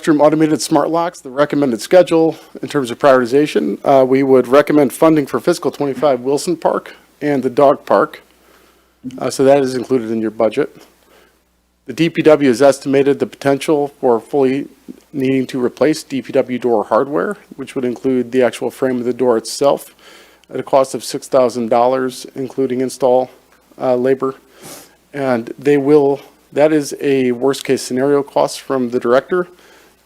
restroom automated smart locks, the recommended schedule in terms of prioritization, we would recommend funding for fiscal 25 Wilson Park and the dog park. So that is included in your budget. The DPW has estimated the potential for fully needing to replace DPW door hardware, which would include the actual frame of the door itself at a cost of $6,000, including install labor. And that is a worst case scenario cost from the director.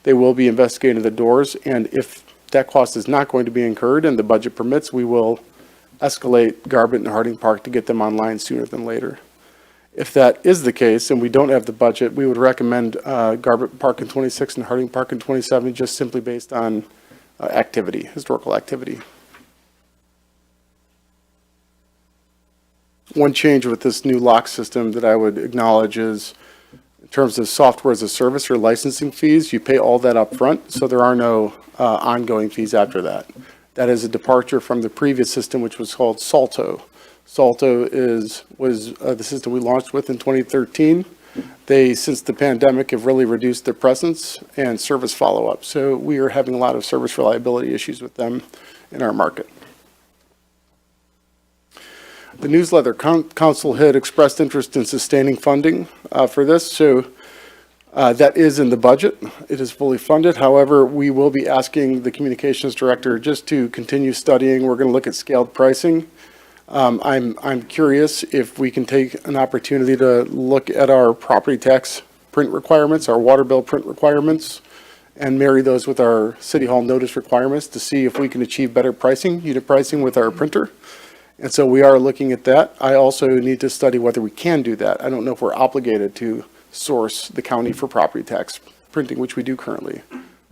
They will be investigating the doors, and if that cost is not going to be incurred and the budget permits, we will escalate Garbett and Harding Park to get them online sooner than later. If that is the case and we don't have the budget, we would recommend Garbett Park in 26 and Harding Park in 27, just simply based on historical activity. One change with this new lock system that I would acknowledge is in terms of software as a service or licensing fees, you pay all that up front, so there are no ongoing fees after that. That is a departure from the previous system, which was called Salto. Salto was the system we launched with in 2013. They, since the pandemic, have really reduced their presence and service follow-up. So we are having a lot of service reliability issues with them in our market. The Newsletter Council had expressed interest in sustaining funding for this, so that is in the budget. It is fully funded. However, we will be asking the communications director just to continue studying. We're going to look at scaled pricing. I'm curious if we can take an opportunity to look at our property tax print requirements, our water bill print requirements, and marry those with our City Hall notice requirements to see if we can achieve better pricing, unit pricing with our printer. And so we are looking at that. I also need to study whether we can do that. I don't know if we're obligated to source the county for property tax printing, which we do currently.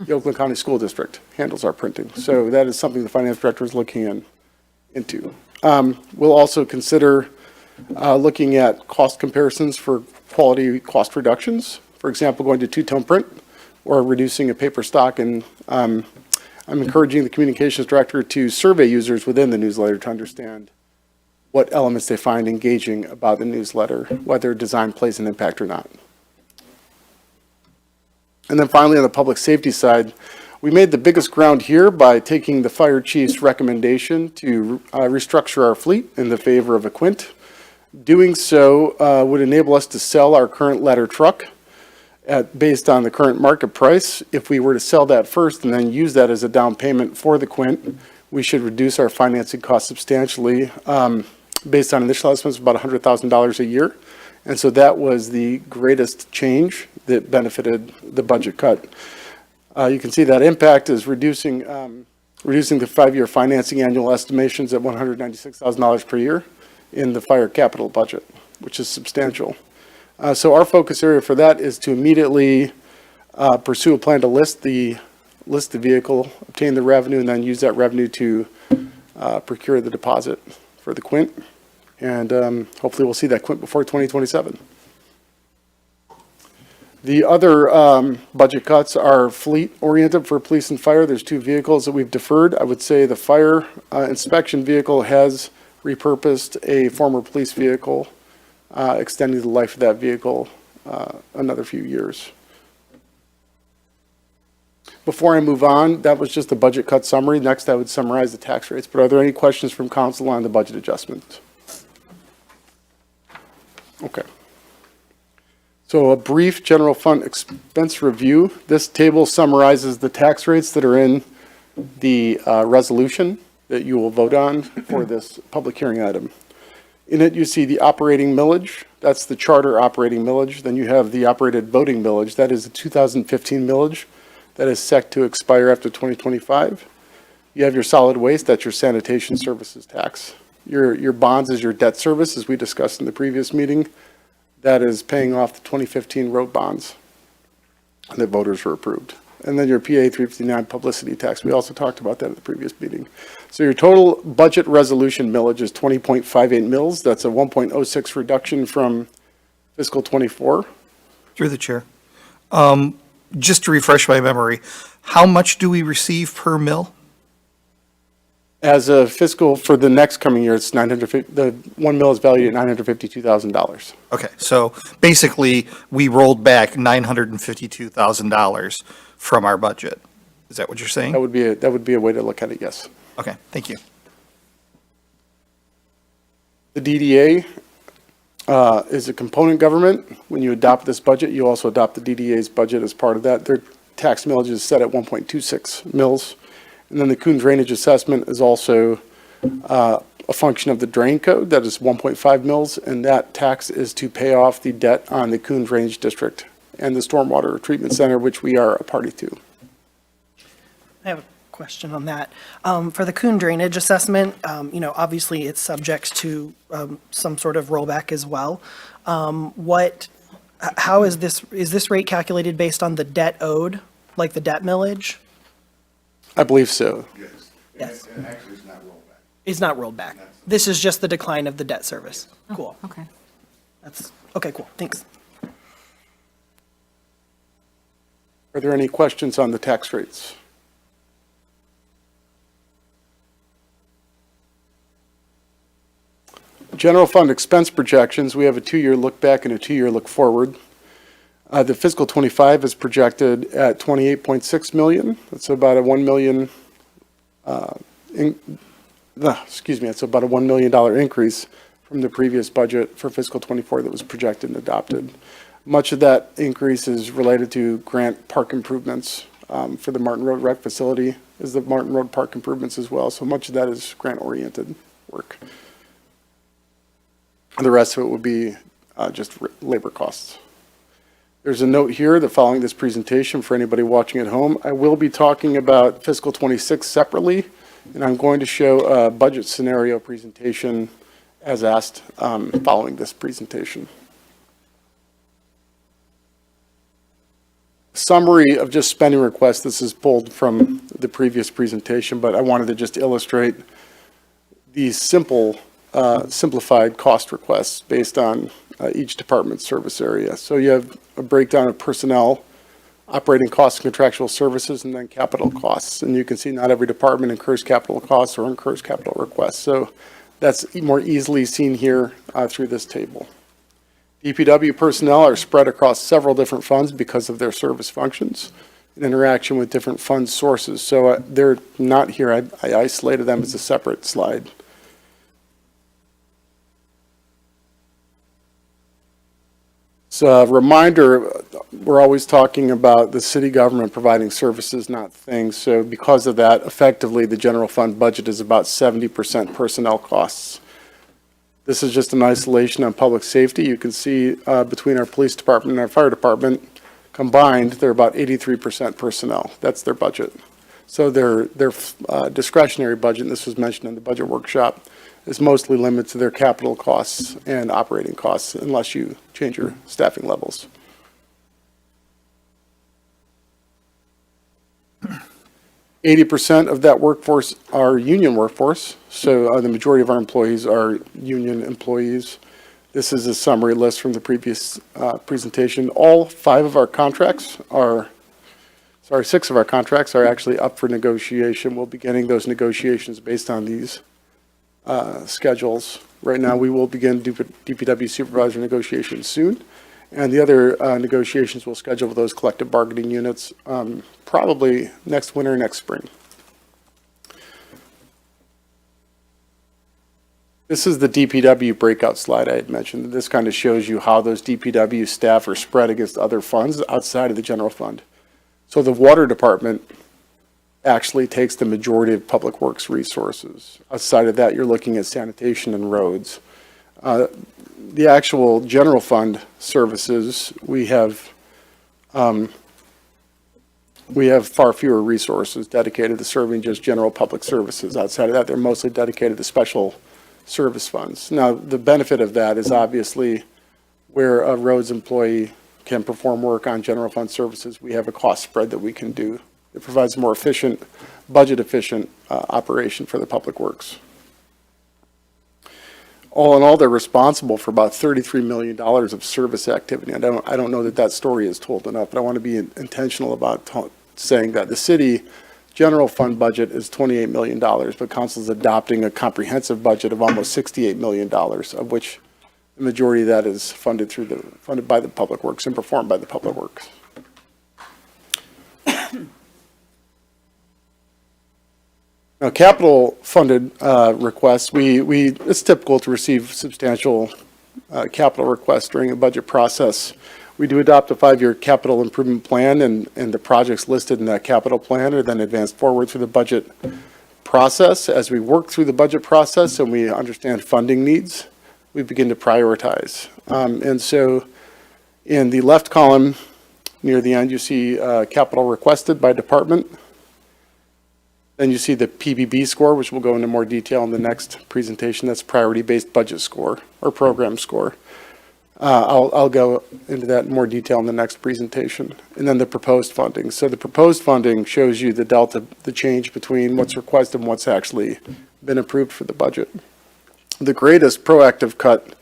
The Oakland County School District handles our printing. So that is something the finance director is looking into. We'll also consider looking at cost comparisons for quality cost reductions. For example, going to two-tone print or reducing a paper stock. And I'm encouraging the communications director to survey users within the newsletter to understand what elements they find engaging about the newsletter, whether design plays an impact or not. And then finally, on the public safety side, we made the biggest ground here by taking the fire chief's recommendation to restructure our fleet in the favor of a Quint. Doing so would enable us to sell our current ladder truck based on the current market price. If we were to sell that first and then use that as a down payment for the Quint, we should reduce our financing costs substantially based on initial estimates of about $100,000 a year. And so that was the greatest change that benefited the budget cut. You can see that impact is reducing the 5-year financing annual estimations at $196,000 per year in the fire capital budget, which is substantial. So our focus area for that is to immediately pursue a plan to list the vehicle, obtain the revenue, and then use that revenue to procure the deposit for the Quint. And hopefully we'll see that Quint before 2027. The other budget cuts are fleet-oriented for police and fire. There's 2 vehicles that we've deferred. I would say the fire inspection vehicle has repurposed a former police vehicle, extending the life of that vehicle another few years. Before I move on, that was just the budget cut summary. Next, I would summarize the tax rates. But are there any questions from council on the budget adjustment? Okay. So a brief general fund expense review. This table summarizes the tax rates that are in the resolution that you will vote on for this public hearing item. In it, you see the operating millage. That's the charter operating millage. Then you have the operated voting millage. That is the 2015 millage that is set to expire after 2025. You have your solid waste. That's your sanitation services tax. Your bonds is your debt service, as we discussed in the previous meeting. That is paying off the 2015 road bonds that voters were approved. And then your PA 359 publicity tax. We also talked about that at the previous meeting. So your total budget resolution millage is 20.58 mils. That's a 1.06 reduction from fiscal 24. Through the chair. Just to refresh my memory, how much do we receive per mill? As a fiscal for the next coming year, it's 950. The 1 mil is valued at $952,000. Okay, so basically we rolled back $952,000 from our budget. Is that what you're saying? That would be a way to look at it, yes. Okay, thank you. The DDA is a component government. When you adopt this budget, you also adopt the DDA's budget as part of that. Their tax millage is set at 1.26 mils. And then the Coon Drainage Assessment is also a function of the drain code. That is 1.5 mils, and that tax is to pay off the debt on the Coon Drainage District and the Stormwater Treatment Center, which we are a party to. I have a question on that. For the Coon Drainage Assessment, obviously it's subject to some sort of rollback as well. How is this rate calculated based on the debt owed, like the debt millage? I believe so. Yes. And actually, it's not rolled back. It's not rolled back. This is just the decline of the debt service. Cool. Okay. Okay, cool. Thanks. Are there any questions on the tax rates? General fund expense projections, we have a 2-year look back and a 2-year look forward. The fiscal 25 is projected at 28.6 million. That's about a $1 million, it's about a $1 million increase from the previous budget for fiscal 24 that was projected and adopted. Much of that increase is related to grant park improvements for the Martin Road Rec Facility, is the Martin Road Park improvements as well. So much of that is grant-oriented work. The rest of it would be just labor costs. There's a note here that following this presentation, for anybody watching at home, I will be talking about fiscal 26 separately, and I'm going to show a budget scenario presentation as asked following this presentation. Summary of just spending requests. This is pulled from the previous presentation, but I wanted to just illustrate these simplified cost requests based on each department's service area. So you have a breakdown of personnel, operating costs, contractual services, and then capital costs. And you can see not every department incurs capital costs or incurs capital requests. So that's more easily seen here through this table. DPW personnel are spread across several different funds because of their service functions in interaction with different fund sources. So they're not here. I isolated them as a separate slide. So a reminder, we're always talking about the city government providing services, not things. So because of that, effectively, the general fund budget is about 70% personnel costs. This is just an isolation on public safety. You can see between our police department and our fire department combined, they're about 83% personnel. That's their budget. So their discretionary budget, and this was mentioned in the budget workshop, is mostly limited to their capital costs and operating costs unless you change your staffing levels. %, of that workforce are union workforce, so the majority of our employees are union employees. This is a summary list from the previous presentation. All 6 of our contracts are actually up for negotiation. We'll be getting those negotiations based on these schedules. Right now, we will begin DPW supervisor negotiations soon, and the other negotiations we'll schedule with those collective bargaining units probably next winter, next spring. This is the DPW breakout slide I had mentioned. This kind of shows you how those DPW staff are spread against other funds outside of the general fund. So the water department actually takes the majority of public works resources. Outside of that, you're looking at sanitation and roads. The actual general fund services, we have far fewer resources dedicated to serving just general public services. Outside of that, they're mostly dedicated to special service funds. Now, the benefit of that is obviously where a roads employee can perform work on general fund services, we have a cost spread that we can do. It provides more efficient, budget-efficient operation for the public works. All in all, they're responsible for about $33 million of service activity. I don't know that story is told enough, but I want to be intentional about saying that the city general fund budget is $28 million, but council is adopting a comprehensive budget of almost $68 million, of which the majority of that is funded by the public works and performed by the public works. Now, capital funded requests, it's typical to receive substantial capital requests during a budget process. We do adopt a 5-year capital improvement plan, and the projects listed in that capital plan are then advanced forward through the budget process. As we work through the budget process and we understand funding needs, we begin to prioritize. And so in the left column, near the end, you see capital requested by department. Then you see the PBB score, which we'll go into more detail in the next presentation. That's priority-based budget score or program score. I'll go into that in more detail in the next presentation. And then the proposed funding. So the proposed funding shows you the delta, the change between what's requested and what's actually been approved for the budget. The greatest proactive cut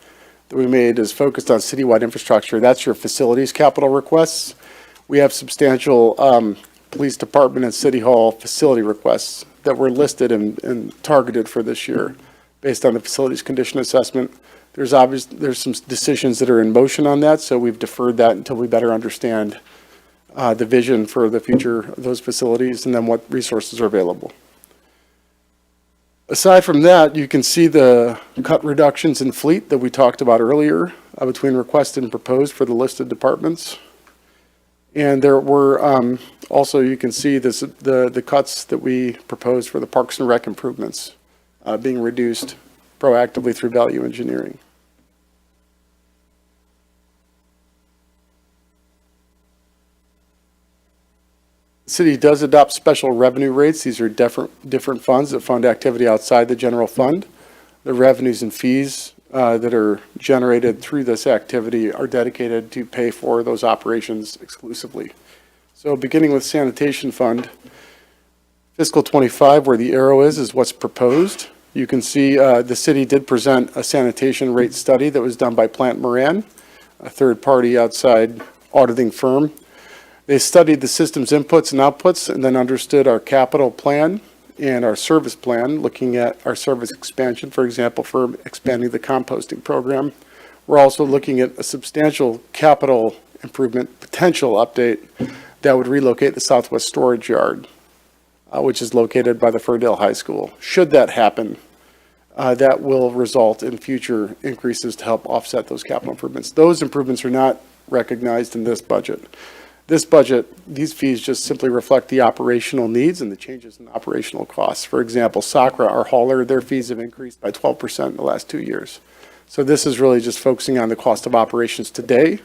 that we made is focused on citywide infrastructure. That's your facilities capital requests. We have substantial police department and city hall facility requests that were listed and targeted for this year based on the facilities condition assessment. There's some decisions that are in motion on that, so we've deferred that until we better understand the vision for the future of those facilities and then what resources are available. Aside from that, you can see the cut reductions in fleet that we talked about earlier between requested and proposed for the listed departments. And there were also, you can see the cuts that we proposed for the Parks and Rec improvements being reduced proactively through value engineering. The city does adopt special revenue rates. These are different funds that fund activity outside the general fund. The revenues and fees that are generated through this activity are dedicated to pay for those operations exclusively. So beginning with sanitation fund, fiscal 25, where the arrow is what's proposed. You can see the city did present a sanitation rate study that was done by Plant Moran, a third-party outside auditing firm. They studied the system's inputs and outputs and then understood our capital plan and our service plan, looking at our service expansion, for example, for expanding the composting program. We're also looking at a substantial capital improvement potential update that would relocate the Southwest Storage Yard, which is located by the Ferndale High School. Should that happen, that will result in future increases to help offset those capital improvements. Those improvements are not recognized in this budget. This budget, these fees just simply reflect the operational needs and the changes in operational costs. For example, Sacra, our hauler, their fees have increased by 12% in the last 2 years. So this is really just focusing on the cost of operations today.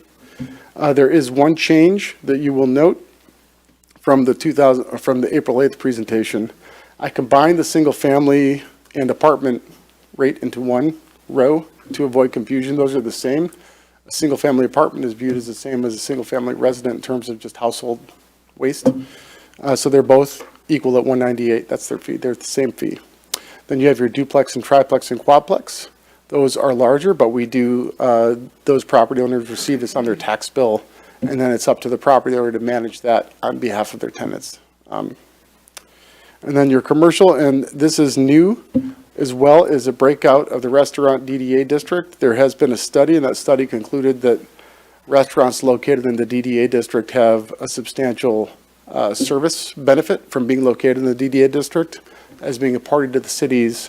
There is one change that you will note from the April 8th presentation. I combined the single family and apartment rate into one row to avoid confusion. Those are the same. A single family apartment is viewed as the same as a single family resident in terms of just household waste. So they're both equal at 198. That's their fee. They're the same fee. Then you have your duplex and triplex and quadplex. Those are larger, but we do, those property owners receive this on their tax bill, and then it's up to the property owner to manage that on behalf of their tenants. And then your commercial, and this is new, as well as a breakout of the restaurant DDA district. There has been a study, and that study concluded that restaurants located in the DDA district have a substantial service benefit from being located in the DDA district as being a party to the city's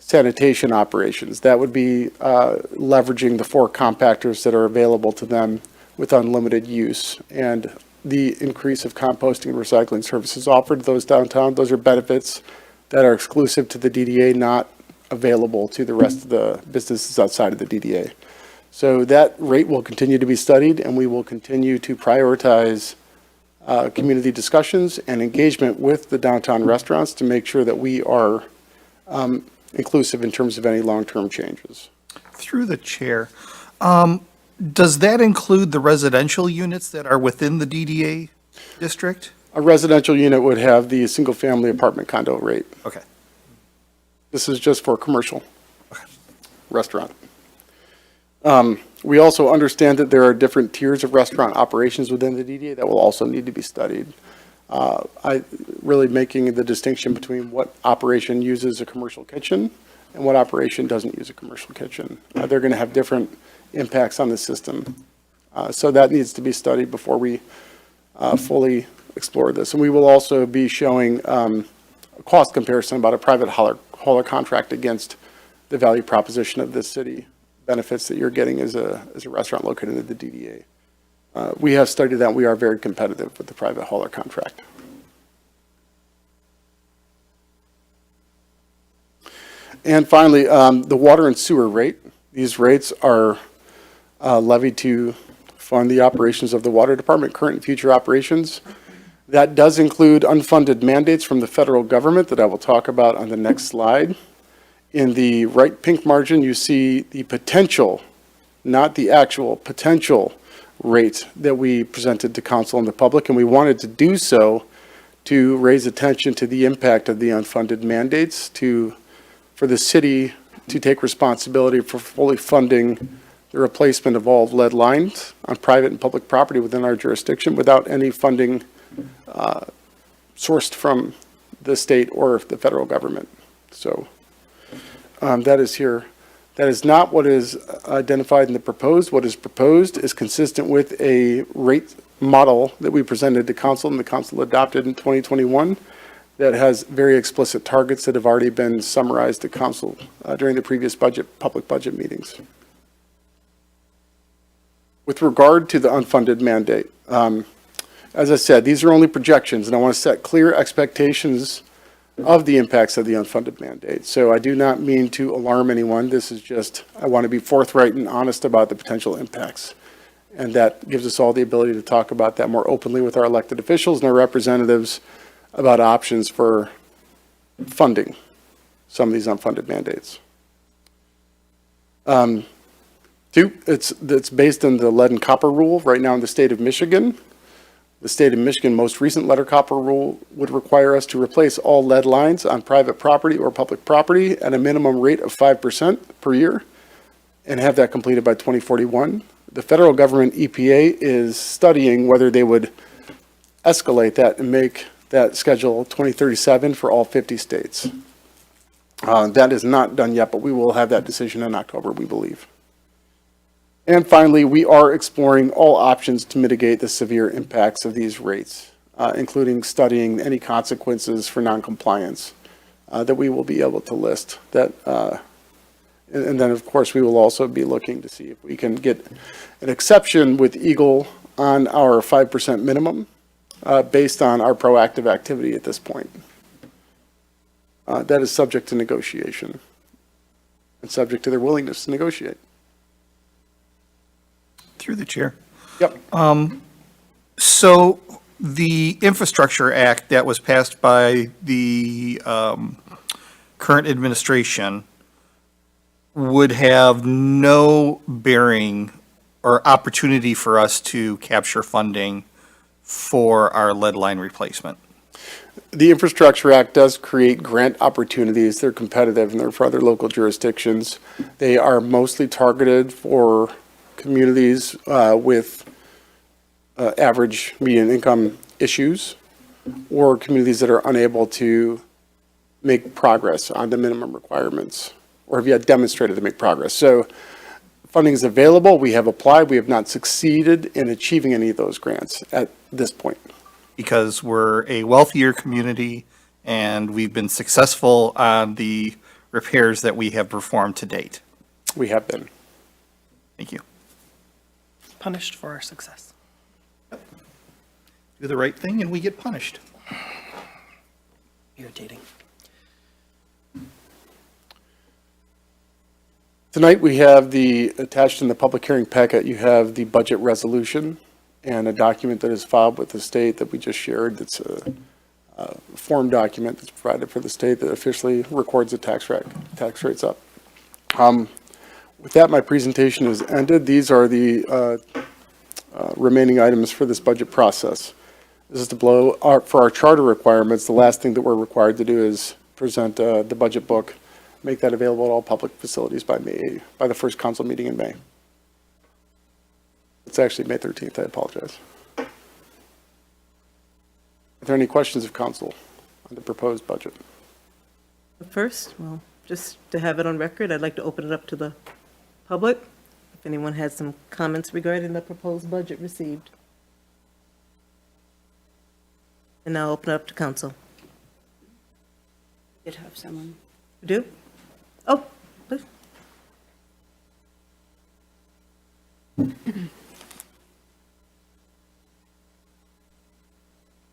sanitation operations. That would be leveraging the 4 compactors that are available to them with unlimited use, and the increase of composting and recycling services offered to those downtown. Those are benefits that are exclusive to the DDA, not available to the rest of the businesses outside of the DDA. So that rate will continue to be studied, and we will continue to prioritize community discussions and engagement with the downtown restaurants to make sure that we are inclusive in terms of any long-term changes. Through the chair, does that include the residential units that are within the DDA district? A residential unit would have the single-family apartment condo rate. Okay. This is just for commercial restaurant. We also understand that there are different tiers of restaurant operations within the DDA that will also need to be studied. Really making the distinction between what operation uses a commercial kitchen and what operation doesn't use a commercial kitchen. They're going to have different impacts on the system. So that needs to be studied before we fully explore this. And we will also be showing a cost comparison about a private hauler contract against the value proposition of this city benefits that you're getting as a restaurant located in the DDA. We have studied that. We are very competitive with the private hauler contract. And finally, the water and sewer rate. These rates are levied to fund the operations of the water department, current and future operations. That does include unfunded mandates from the federal government that I will talk about on the next slide. In the right pink margin, you see the potential, not the actual, potential rate that we presented to council and the public, and we wanted to do so to raise attention to the impact of the unfunded mandates for the city to take responsibility for fully funding the replacement of all lead lines on private and public property within our jurisdiction without any funding sourced from the state or the federal government. So that is here. That is not what is identified in the proposed. What is proposed is consistent with a rate model that we presented to council and the council adopted in 2021 that has very explicit targets that have already been summarized to council during the previous public budget meetings. With regard to the unfunded mandate, as I said, these are only projections, and I want to set clear expectations of the impacts of the unfunded mandate. So I do not mean to alarm anyone. This is just, I want to be forthright and honest about the potential impacts. And that gives us all the ability to talk about that more openly with our elected officials and our representatives about options for funding some of these unfunded mandates. Two, it's based on the lead and copper rule right now in the state of Michigan. The state of Michigan most recent lead or copper rule would require us to replace all lead lines on private property or public property at a minimum rate of 5% per year and have that completed by 2041. The federal government EPA is studying whether they would escalate that and make that schedule 2037 for all 50 states. That is not done yet, but we will have that decision in October, we believe. And finally, we are exploring all options to mitigate the severe impacts of these rates, including studying any consequences for noncompliance that we will be able to list. And then, of course, we will also be looking to see if we can get an exception with Eagle on our 5% minimum based on our proactive activity at this point. That is subject to negotiation and subject to their willingness to negotiate. Through the chair. Yep. So the Infrastructure Act that was passed by the current administration would have no bearing or opportunity for us to capture funding for our lead line replacement. The Infrastructure Act does create grant opportunities. They're competitive and they're for other local jurisdictions. They are mostly targeted for communities with average median income issues or communities that are unable to make progress on the minimum requirements or have yet demonstrated to make progress. So funding is available. We have applied. We have not succeeded in achieving any of those grants at this point. Because we're a wealthier community and we've been successful on the repairs that we have performed to date. We have been. Thank you. Punished for our success. Do the right thing and we get punished. Irritating. Tonight we have attached in the public hearing packet, you have the budget resolution and a document that is filed with the state that we just shared. That's a form document that's provided for the state that officially records the tax rates up. With that, my presentation is ended. These are the remaining items for this budget process. This is for our charter requirements. The last thing that we're required to do is present the budget book, make that available at all public facilities by the first council meeting in May. It's actually May 13th. I apologize. Are there any questions of council on the proposed budget? First, well, just to have it on record, I'd like to open it up to the public. If anyone has some comments regarding the proposed budget received. And now open it up to council. Did have someone. You do? Oh, please.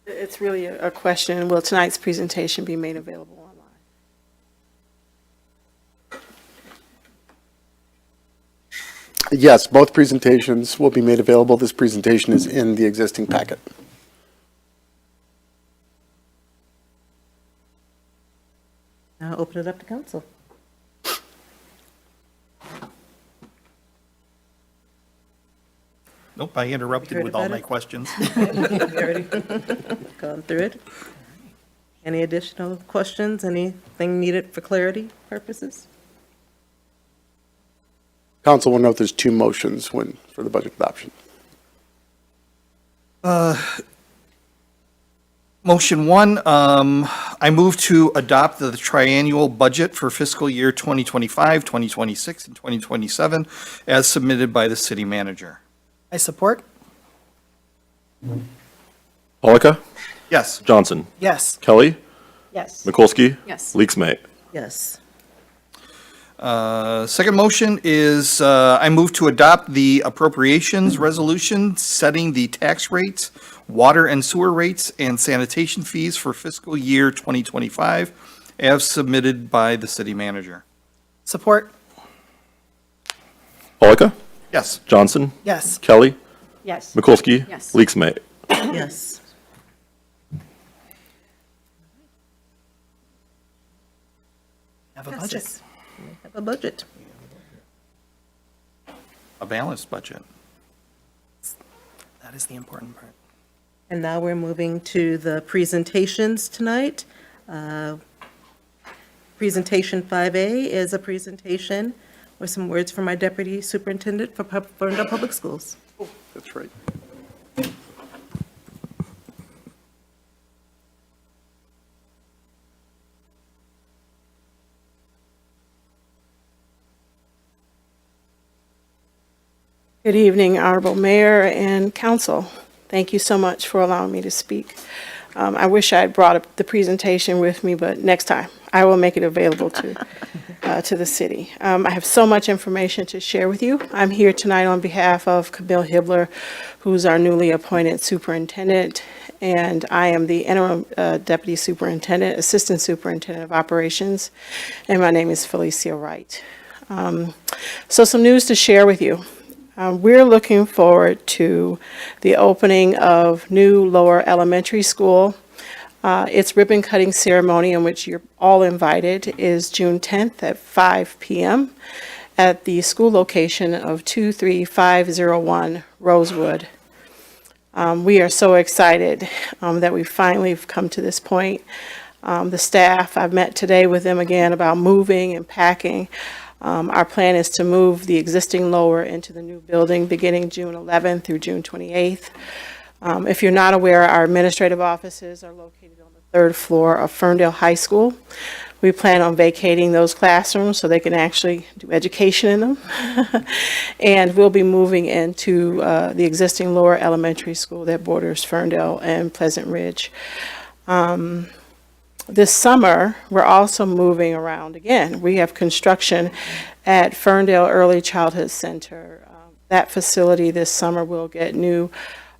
It's really a question, will tonight's presentation be made available online? Yes, both presentations will be made available. This presentation is in the existing packet. Now open it up to council. Nope, I interrupted Heard with all about my it? questions. We already gone through it. Any additional questions? Anything needed for clarity purposes? Council will note there's two motions for the budget adoption. Motion one, I move to adopt the triennial budget for fiscal year 2025, 2026, and 2027 as submitted by the city manager. I support. Polika, Yes. Johnson, Yes. Kelly, Yes. Mikulski. Yes. Leaks May. Yes. Second motion is I move to adopt the appropriations resolution setting the tax rates, water and sewer rates, and sanitation fees for fiscal year 2025 as submitted by the city manager. Support. Polika, Yes. Johnson, Yes. Kelly, Yes. Mikulski. Yes. Leaks May. Yes. Have a budget. Passes. We have a budget. A balanced budget. That is the important part. And now we're moving to the presentations tonight. Presentation 5A is a presentation with some words from our Deputy Superintendent for Ferndale Public Schools. That's right. Good evening, Honorable Mayor and Council. Thank you so much for allowing me to speak. I wish I had brought up the presentation with me, but next time I will make it available to the city. I have so much information to share with you. I'm here tonight on behalf of Camille Hibbler, who's our newly appointed superintendent, and I am the interim deputy superintendent, assistant superintendent of operations, and my name is Felicia Wright. So some news to share with you. We're looking forward to the opening of new lower elementary school. Its ribbon cutting ceremony, in which you're all invited, is June 10th at 5 p.m. at the school location of 23501 Rosewood. We are so excited that we finally have come to this point. The staff, I've met today with them again about moving and packing. Our plan is to move the existing lower into the new building beginning June 11th through June 28th. If you're not aware, our administrative offices are located on the third floor of Ferndale High School. We plan on vacating those classrooms so they can actually do education in them. And we'll be moving into the existing lower elementary school that borders Ferndale and Pleasant Ridge. This summer, we're also moving around again. We have construction at Ferndale Early Childhood Center. That facility this summer will get new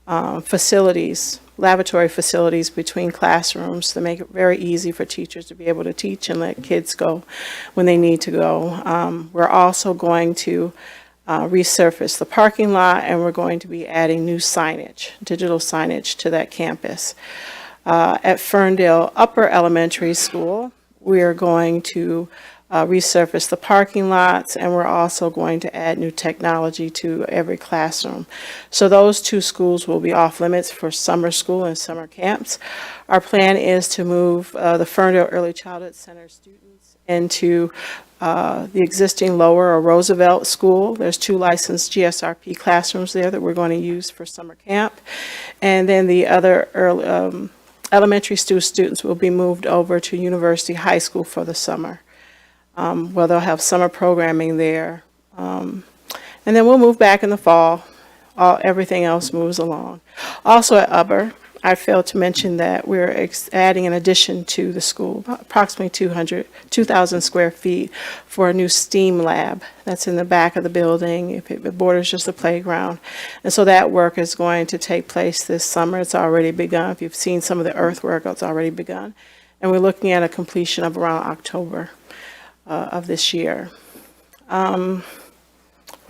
facilities, lavatory facilities between classrooms to make it very easy for teachers to be able to teach and let kids go when they need to go. We're also going to resurface the parking lot, and we're going to be adding new signage, digital signage to that campus. At Ferndale Upper Elementary School, we are going to resurface the parking lots, and we're also going to add new technology to every classroom. So those two schools will be off limits for summer school and summer camps. Our plan is to move the Ferndale Early Childhood Center students into the existing lower or Roosevelt School. There's 2 licensed GSRP classrooms there that we're going to use for summer camp. And then the other elementary students will be moved over to University High School for the summer, where they'll have summer programming there. And then we'll move back in the fall. Everything else moves along. Also at Upper, I failed to mention that we're adding an addition to the school, approximately 2,000 square feet for a new STEAM lab that's in the back of the building. If it borders just a playground. And so that work is going to take place this summer. It's already begun. If you've seen some of the earthwork, it's already begun. And we're looking at a completion of around October of this year. What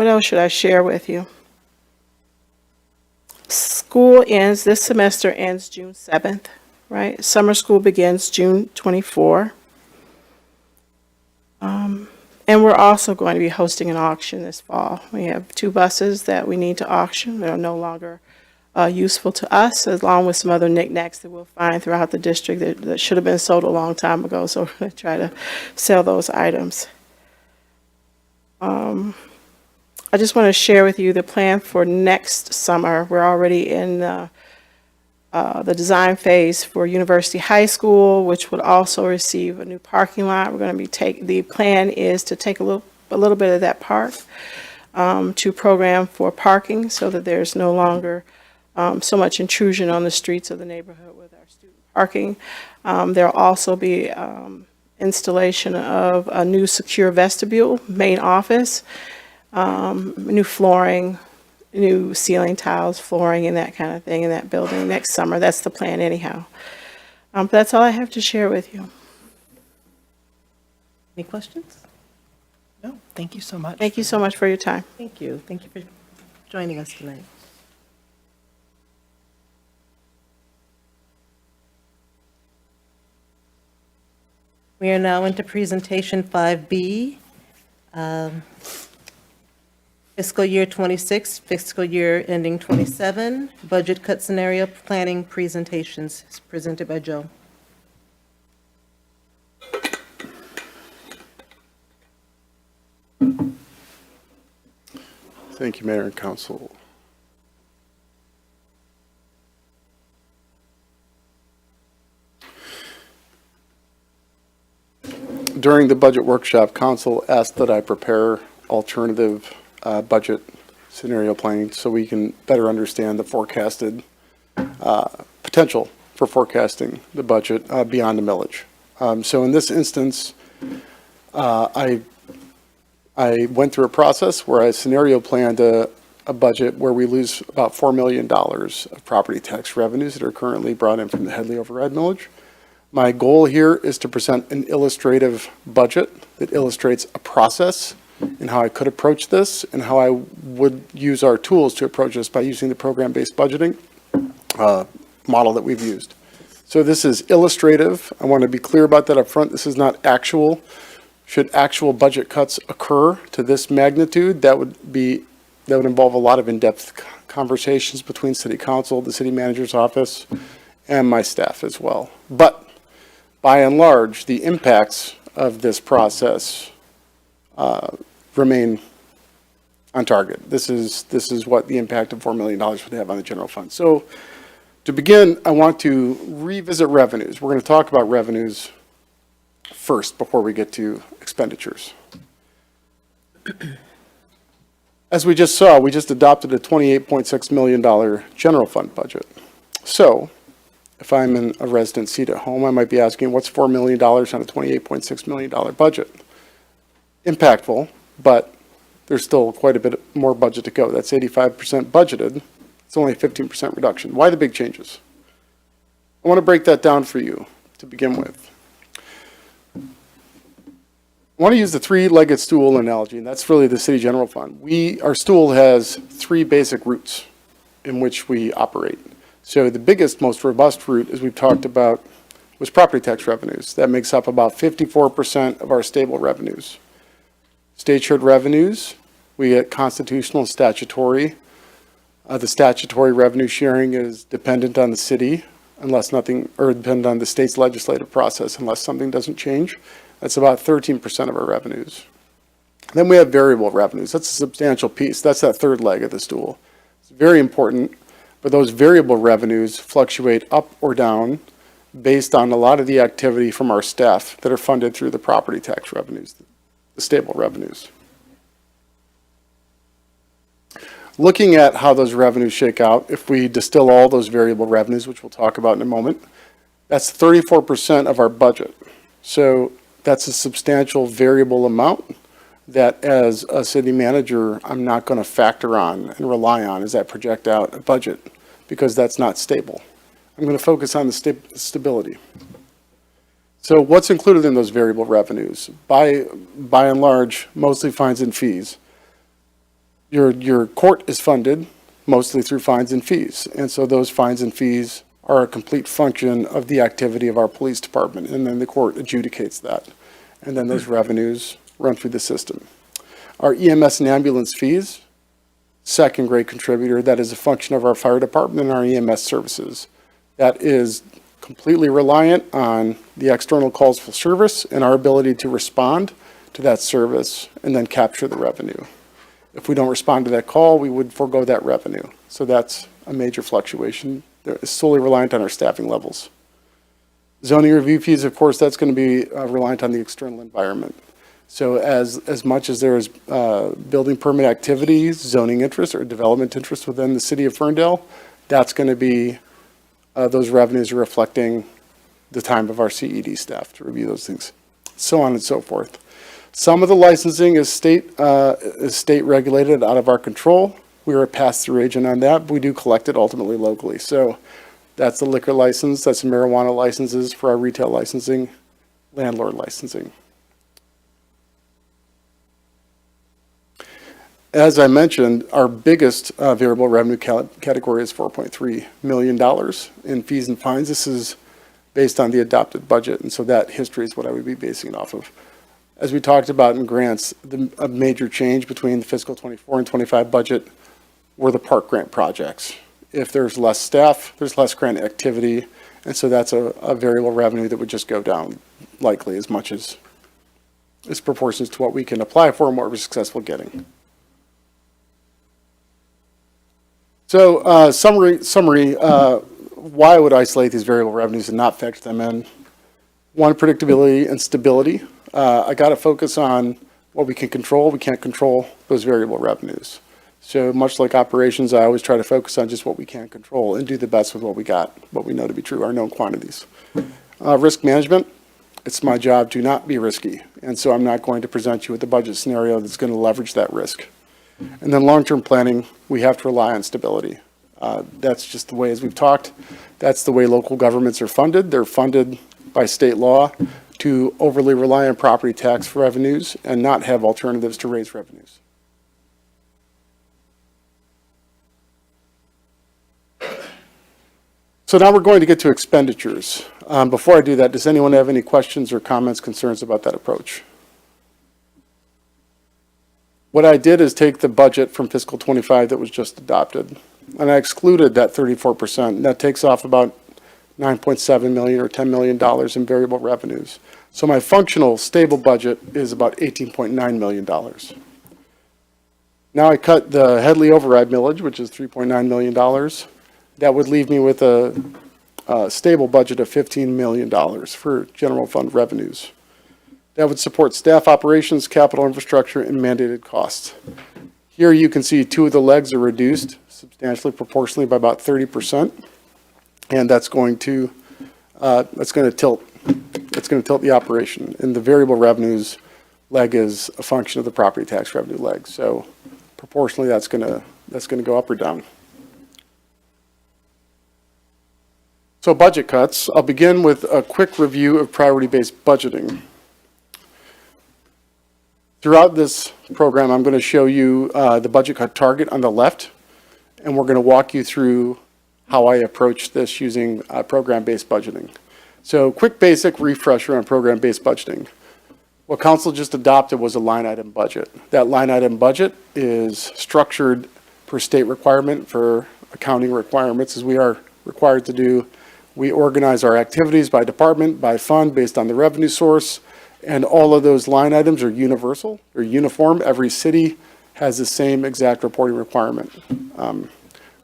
else should I share with you? School ends, this semester ends June 7th, right? Summer school begins June 24. And we're also going to be hosting an auction this fall. We have 2 buses that we need to auction. They're no longer useful to us, along with some other knickknacks that we'll find throughout the district that should have been sold a long time ago. So we're going to try to sell those items. I just want to share with you the plan for next summer. We're already in the design phase for University High School, which would also receive a new parking lot. We're going to be the plan is to take a little bit of that park to program for parking so that there's no longer so much intrusion on the streets of the neighborhood with our student parking. There'll also be installation of a new secure vestibule, main office, new flooring, new ceiling tiles, flooring, and that kind of thing in that building next summer. That's the plan anyhow. But that's all I have to share with you. Any questions? No, thank you so much. Thank you so much for your time. Thank you. Thank you for joining us tonight. We are now into presentation 5B. Fiscal year 26, fiscal year ending 27, budget cut scenario planning presentations presented by Joe. Thank you, Mayor and Council. During the budget workshop, Council asked that I prepare alternative budget scenario planning so we can better understand the forecasted potential for forecasting the budget beyond the millage. So in this instance, I went through a process where I scenario planned a budget where we lose about $4 million of property tax revenues that are currently brought in from the Headley override millage. My goal here is to present an illustrative budget that illustrates a process and how I could approach this and how I would use our tools to approach this by using the program-based budgeting model that we've used. So this is illustrative. I want to be clear about that up front. This is not actual. Should actual budget cuts occur to this magnitude, that would involve a lot of in-depth conversations between City Council, the City Manager's Office, and my staff as well. But by and large, the impacts of this process remain on target. This is what the impact of $4 million would have on the general fund. So to begin, I want to revisit revenues. We're going to talk about revenues first before we get to expenditures. As we just saw, we just adopted a $28.6 million general fund budget. So if I'm in a resident seat at home, I might be asking, what's $4 million on a $28.6 million budget? Impactful, but there's still quite a bit more budget to go. That's 85% budgeted. It's only a 15% reduction. Why the big changes? I want to break that down for you to begin with. I want to use the three-legged stool analogy, and that's really the city general fund. Our stool has 3 basic routes in which we operate. So the biggest, most robust route, as we've talked about, was property tax revenues. That makes up about 54% of our stable revenues. State-shared revenues, we get constitutional and statutory. The statutory revenue sharing is dependent on the city or dependent on the state's legislative process unless something doesn't change. That's about 13% of our revenues. Then we have variable revenues. That's a substantial piece. That's that third leg of the stool. It's very important, but those variable revenues fluctuate up or down based on a lot of the activity from our staff that are funded through the property tax revenues, the stable revenues. Looking at how those revenues shake out, if we distill all those variable revenues, which we'll talk about in a moment, that's 34% of our budget. So that's a substantial variable amount that as a city manager, I'm not going to factor on and rely on as I project out a budget because that's not stable. I'm going to focus on the stability. So what's included in those variable revenues? By and large, mostly fines and fees. Your court is funded mostly through fines and fees. And so those fines and fees are a complete function of the activity of our police department. And then the court adjudicates that. And then those revenues run through the system. Our EMS and ambulance fees, second great contributor, that is a function of our fire department and our EMS services. That is completely reliant on the external calls for service and our ability to respond to that service and then capture the revenue. If we don't respond to that call, we would forego that revenue. So that's a major fluctuation. It's solely reliant on our staffing levels. Zoning review fees, of course, that's going to be reliant on the external environment. So as much as there is building permit activities, zoning interest or development interest within the city of Ferndale, that's going to be, those revenues are reflecting the time of our CED staff to review those things, so on and so forth. Some of the licensing is state regulated, out of our control. We are a pass-through agent on that, but we do collect it ultimately locally. So that's the liquor license, that's the marijuana licenses for our retail licensing, landlord licensing. As I mentioned, our biggest variable revenue category is $4.3 million in fees and fines. This is based on the adopted budget, and so that history is what I would be basing it off of. As we talked about in grants, a major change between the fiscal 24 and 25 budget were the park grant projects. If there's less staff, there's less grant activity, and so that's a variable revenue that would just go down likely as much as proportions to what we can apply for and what we're successful getting. So summary, why I would isolate these variable revenues and not factor them in? One, predictability and stability. I got to focus on what we can control. We can't control those variable revenues. So much like operations, I always try to focus on just what we can control and do the best with what we got, what we know to be true, our known quantities. Risk management, it's my job to not be risky. And so I'm not going to present you with a budget scenario that's going to leverage that risk. And then long-term planning, we have to rely on stability. That's just the way, as we've talked, that's the way local governments are funded. They're funded by state law to overly rely on property tax revenues and not have alternatives to raise revenues. So now we're going to get to expenditures. Before I do that, does anyone have any questions or comments, concerns about that approach? What I did is take the budget from fiscal 25 that was just adopted, and I excluded that 34%. That takes off about $9.7 million or $10 million in variable revenues. So my functional stable budget is about $18.9 million. Now I cut the Headley override millage, which is $3.9 million. That would leave me with a stable budget of $15 million for general fund revenues. That would support staff operations, capital infrastructure, and mandated costs. Here you can see two of the legs are reduced substantially, proportionally by about 30%, and that's going to tilt the operation. And the variable revenues leg is a function of the property tax revenue leg. So proportionally, that's going to go up or down. So budget cuts. I'll begin with a quick review of priority-based budgeting. Throughout this program, I'm going to show you the budget cut target on the left, and we're going to walk you through how I approach this using program-based budgeting. So quick basic refresher on program-based budgeting. What council just adopted was a line item budget. That line item budget is structured per state requirement for accounting requirements, as we are required to do. We organize our activities by department, by fund, based on the revenue source. And all of those line items are universal, or uniform. Every city has the same exact reporting requirement,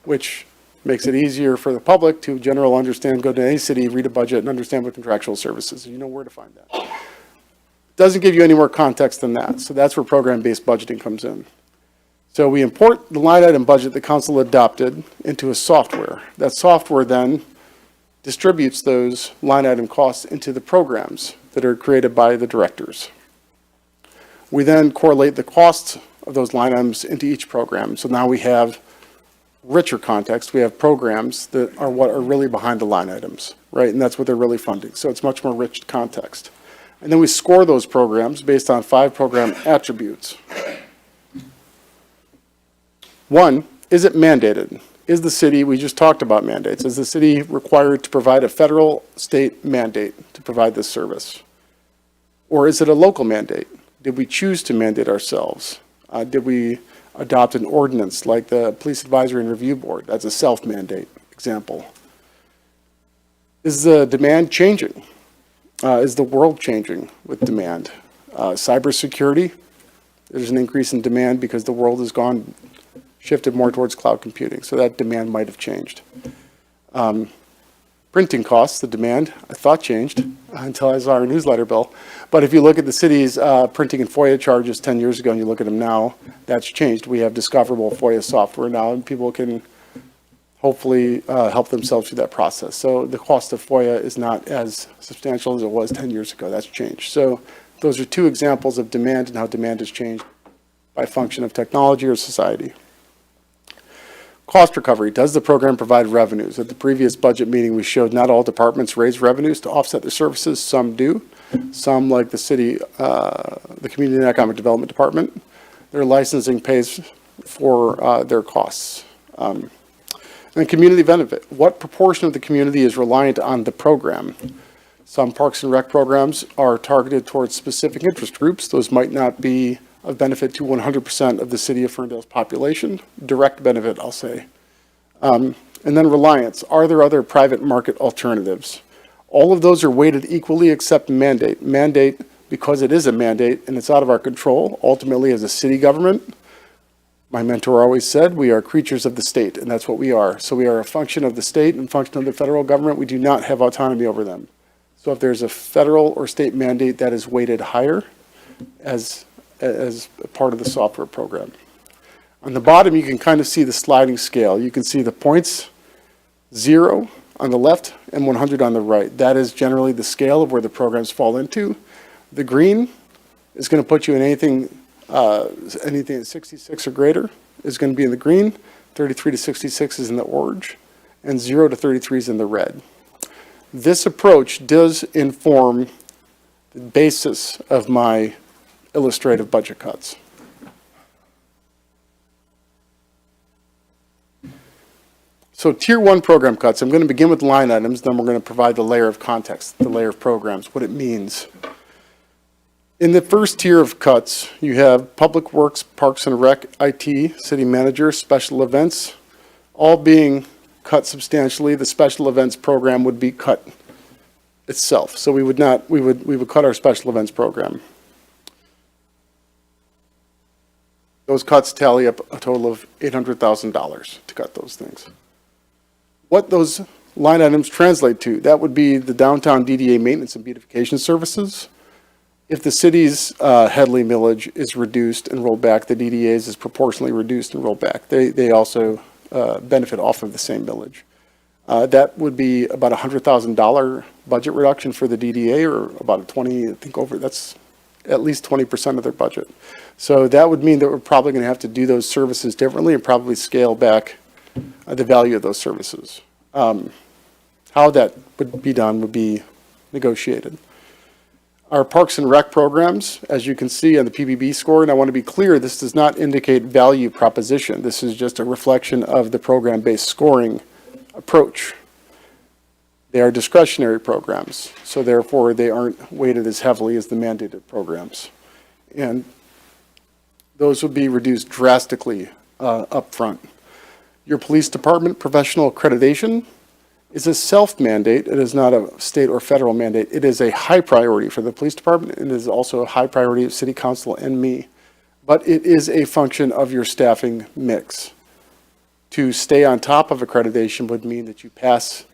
which makes it easier for the public to generally understand, go to any city, read a budget, and understand what contractual services, you know where to find that. Doesn't give you any more context than that, so that's where program-based budgeting comes in. So we import the line item budget the council adopted into a software. That software then distributes those line item costs into the programs that are created by the directors. We then correlate the costs of those line items into each program. So now we have richer context. We have programs that are what are really behind the line items, right? And that's what they're really funding. So it's much more rich context. And then we score those programs based on 5 program attributes. 1, is it mandated? Is the city, we just talked about mandates, is the city required to provide a federal state mandate to provide this service? Or is it a local mandate? Did we choose to mandate ourselves? Did we adopt an ordinance like the Police Advisory and Review Board? That's a self-mandate example. Is the demand changing? Is the world changing with demand? Cybersecurity, there's an increase in demand because the world has shifted more towards cloud computing, so that demand might have changed. Printing costs, the demand, I thought changed until I saw our newsletter bill. But if you look at the city's printing and FOIA charges 10 years ago and you look at them now, that's changed. We have discoverable FOIA software now, and people can hopefully help themselves through that process. So the cost of FOIA is not as substantial as it was 10 years ago. That's changed. So those are 2 examples of demand and how demand has changed by function of technology or society. Cost recovery. Does the program provide revenues? At the previous budget meeting, we showed not all departments raise revenues to offset their services. Some do. Some, like the city, the Community and Economic Development Department, their licensing pays for their costs. And community benefit. What proportion of the community is reliant on the program? Some Parks and Rec programs are targeted towards specific interest groups. Those might not be of benefit to 100% of the city of Ferndale's population. Direct benefit, I'll say. And then reliance. Are there other private market alternatives? All of those are weighted equally except mandate. Mandate, because it is a mandate and it's out of our control, ultimately as a city government, my mentor always said, we are creatures of the state, and that's what we are. So we are a function of the state and function of the federal government. We do not have autonomy over them. So if there's a federal or state mandate, that is weighted higher as a part of the software program. On the bottom, you can kind of see the sliding scale. You can see the points, 0 on the left and 100 on the right. That is generally the scale of where the programs fall into. The green is going to put you in anything at 66 or greater is going to be in the green, 33 to 66 is in the orange, and 0 to 33 is in the red. This approach does inform the basis of my illustrative budget cuts. So tier 1 program cuts, I'm going to begin with line items, then we're going to provide the layer of context, the layer of programs, what it means. In the first tier of cuts, you have Public Works, Parks and Rec, IT, City Manager, Special Events, all being cut substantially. The Special Events program would be cut itself. So we would cut our Special Events program. Those cuts tally up a total of $800,000 to cut those things. What those line items translate to, that would be the downtown DDA maintenance and beautification services. If the city's Headley millage is reduced and rolled back, the DDA's is proportionally reduced and rolled back. They also benefit off of the same millage. That would be about $100,000 budget reduction for the DDA, or about that's at least 20% of their budget. So that would mean that we're probably going to have to do those services differently and probably scale back the value of those services. How that would be done would be negotiated. Our Parks and Rec programs, as you can see on the PBB score, and I want to be clear, this does not indicate value proposition. This is just a reflection of the program-based scoring approach. They are discretionary programs, so therefore they aren't weighted as heavily as the mandated programs. And those would be reduced drastically up front. Your police department professional accreditation is a self-mandate. It is not a state or federal mandate. It is a high priority for the police department. It is also a high priority of city council and me. But it is a function of your staffing mix. To stay on top of accreditation would mean that you pass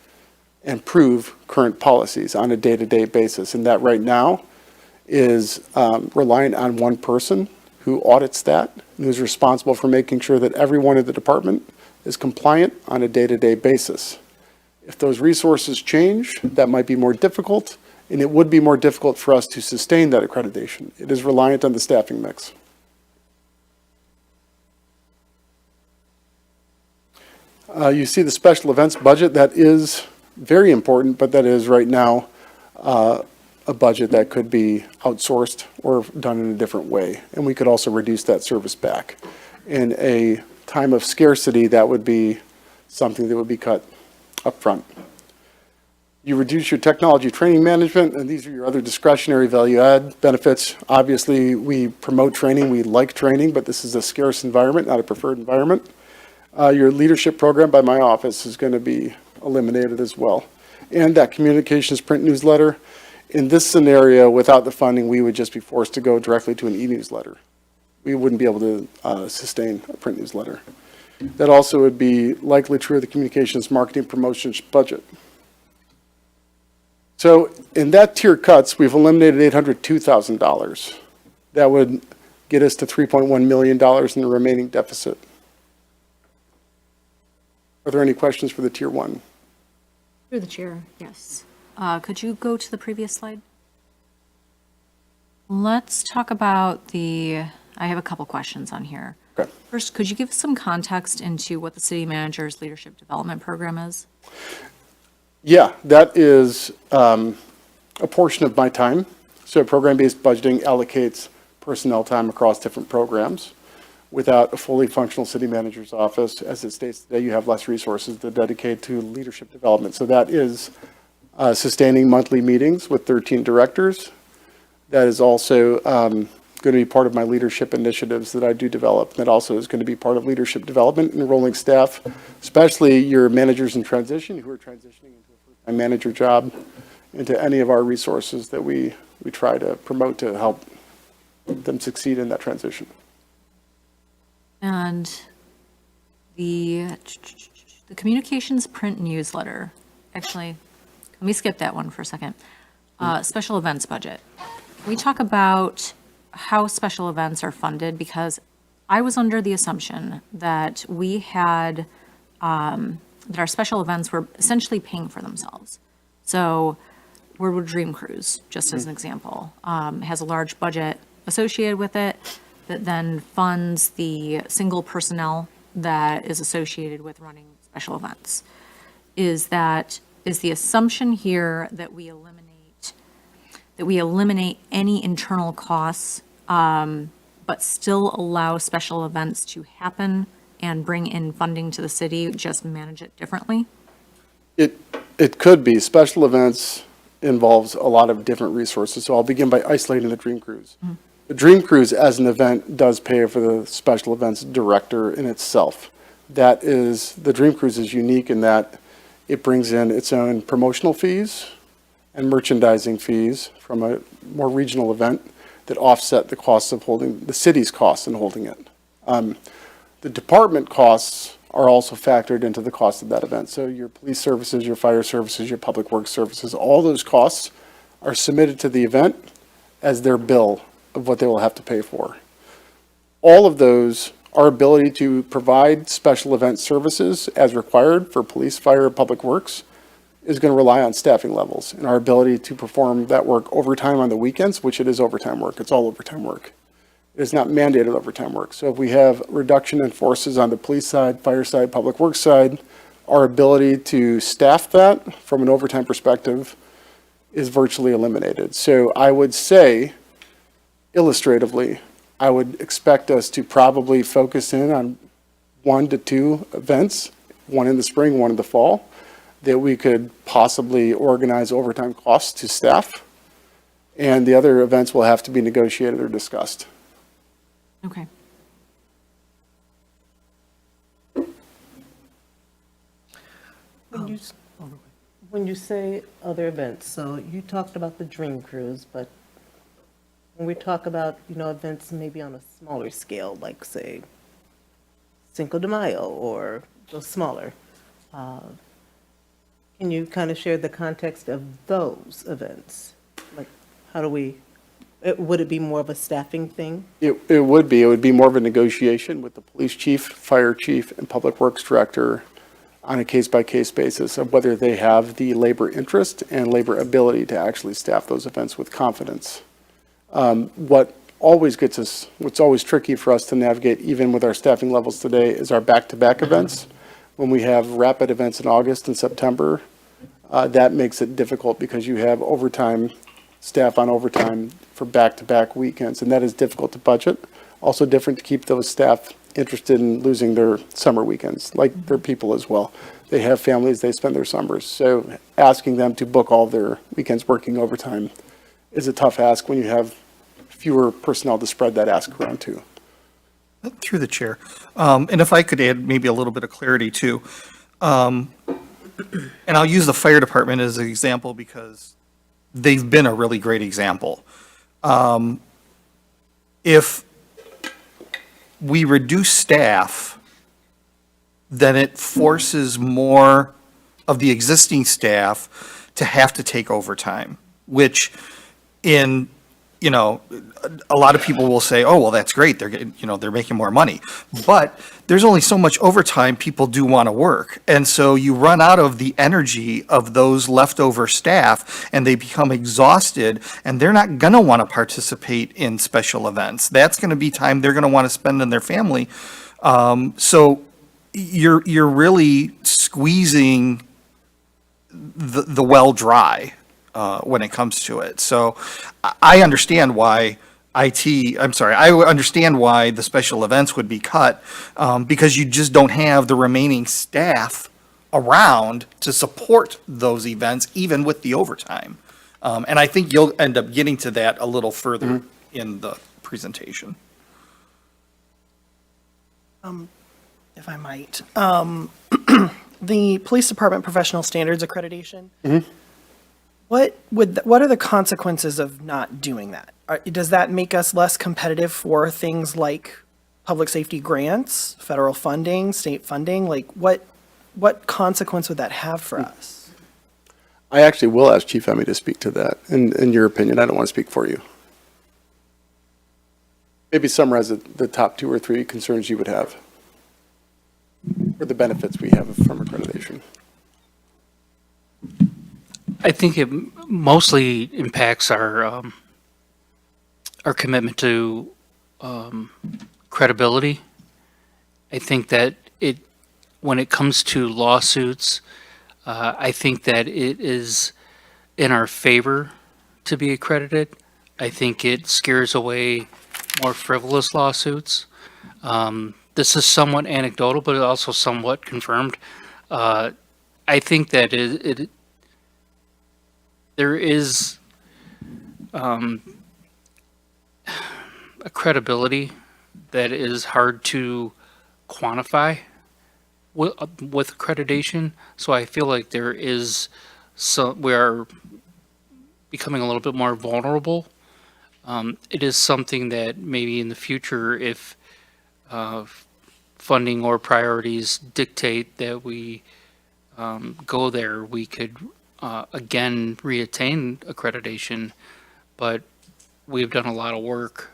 and prove current policies on a day-to-day basis. And that right now is reliant on one person who audits that, and who's responsible for making sure that everyone in the department is compliant on a day-to-day basis. If those resources change, that might be more difficult, and it would be more difficult for us to sustain that accreditation. It is reliant on the staffing mix. You see the special events budget. That is very important, but that is right now a budget that could be outsourced or done in a different way. And we could also reduce that service back. In a time of scarcity, that would be something that would be cut up front. You reduce your technology training management, and these are your other discretionary value add benefits. Obviously, we promote training, we like training, but this is a scarce environment, not a preferred environment. Your leadership program by my office is going to be eliminated as well. And that communications print newsletter, in this scenario, without the funding, we would just be forced to go directly to an e-newsletter. We wouldn't be able to sustain a print newsletter. That also would be likely true of the communications marketing promotions budget. So in that tier cuts, we've eliminated $802,000. That would get us to $3.1 million in the remaining deficit. Are there any questions for the tier one? Through the chair, yes. Could you go to the previous slide? Let's talk about I have a couple questions on here. Okay. First, could you give some context into what the city manager's leadership development program is? Yeah, that is a portion of my time. So program-based budgeting allocates personnel time across different programs. Without a fully functional city manager's office, as it states today, you have less resources to dedicate to leadership development. So that is sustaining monthly meetings with 13 directors. That is also going to be part of my leadership initiatives that I do develop. That also is going to be part of leadership development, enrolling staff, especially your managers in transition who are transitioning into a first-time manager job, into any of our resources that we try to promote to help them succeed in that transition. And the communications print newsletter, actually, let me skip that one for a second. Special events budget. Can we talk about how special events are funded? Because I was under the assumption that we had, that our special events were essentially paying for themselves. So Wordwood Dream Cruise, just as an example, has a large budget associated with it that then funds the single personnel that is associated with running special events. Is the assumption here that we eliminate any internal costs, but still allow special events to happen and bring in funding to the city, just manage it differently? It could be. Special events involves a lot of different resources. So I'll begin by isolating the Dream Cruise. Mm-hmm. The Dream Cruise as an event does pay for the special events director in itself. The Dream Cruise is unique in that it brings in its own promotional fees and merchandising fees from a more regional event that offset the costs of holding, the city's costs in holding it. The department costs are also factored into the cost of that event. So your police services, your fire services, your public works services, all those costs are submitted to the event as their bill of what they will have to pay for. All of those, our ability to provide special event services as required for police, fire, public works is going to rely on staffing levels and our ability to perform that work overtime on the weekends, which it is overtime work. It's all overtime work. It is not mandated overtime work. So if we have reduction in forces on the police side, fire side, public works side, our ability to staff that from an overtime perspective is virtually eliminated. So I would say, illustratively, I would expect us to probably focus in on 1 to 2 events, one in the spring, one in the fall, that we could possibly organize overtime costs to staff, and the other events will have to be negotiated or discussed. Okay. When you say other events, so you talked about the Dream Cruise, but when we talk about, events maybe on a smaller scale, like say Cinco de Mayo or those smaller, can you kind of share the context of those events? Like, how do we Would it be more of a staffing thing? It would be more of a negotiation with the police chief, fire chief, and public works director on a case-by-case basis of whether they have the labor interest and labor ability to actually staff those events with confidence. What's always tricky for us to navigate, even with our staffing levels today, is our back-to-back events. When we have rapid events in August and September, that makes it difficult because you have overtime, staff on overtime for back-to-back weekends, and that is difficult to budget. Also different to keep those staff interested in losing their summer weekends, like their people as well. They have families, they spend their summers. So asking them to book all their weekends working overtime is a tough ask when you have fewer personnel to spread that ask around to. Through the chair. And if I could add maybe a little bit of clarity too. And I'll use the fire department as an example because they've been a really great example. If we reduce staff, then it forces more of the existing staff to have to take overtime, which a lot of people will say, oh, well, that's great. They're getting, they're making more money. But there's only so much overtime people do want to work. And so you run out of the energy of those leftover staff and they become exhausted and they're not going to want to participate in special events. That's going to be time they're going to want to spend in their family. So you're really squeezing the well dry. When it comes to it. So I understand why I understand why the special events would be cut, because you just don't have the remaining staff around to support those events, even with the overtime. And I think you'll end up getting to that a little further in the presentation. If I might. The Police Department Professional Standards Accreditation. What are the consequences of not doing that? Does that make us less competitive for things like public safety grants, federal funding, state funding? Like what consequence would that have for us? I actually will ask Chief Emmy to speak to that, in your opinion. I don't want to speak for you. Maybe summarize the top 2 or 3 concerns you would have, or the benefits we have from accreditation. I think it mostly impacts our commitment to credibility. I think that when it comes to lawsuits, I think that it is in our favor to be accredited. I think it scares away more frivolous lawsuits. This is somewhat anecdotal, but also somewhat confirmed. I think that there is a credibility that is hard to quantify with accreditation. So I feel like we are becoming a little bit more vulnerable. It is something that maybe in the future, if funding or priorities dictate that we go there, we could again reattain accreditation, but we've done a lot of work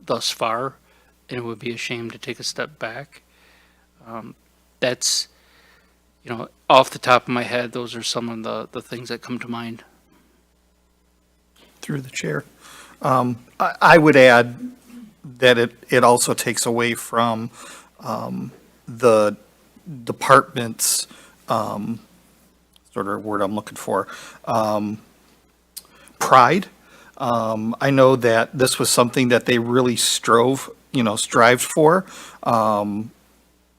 thus far, and it would be a shame to take a step back. That's, off the top of my head, those are some of the things that come to mind. Through the chair. I would add that it also takes away from the department's sort of word I'm looking for, pride. I know that this was something that they really strived for,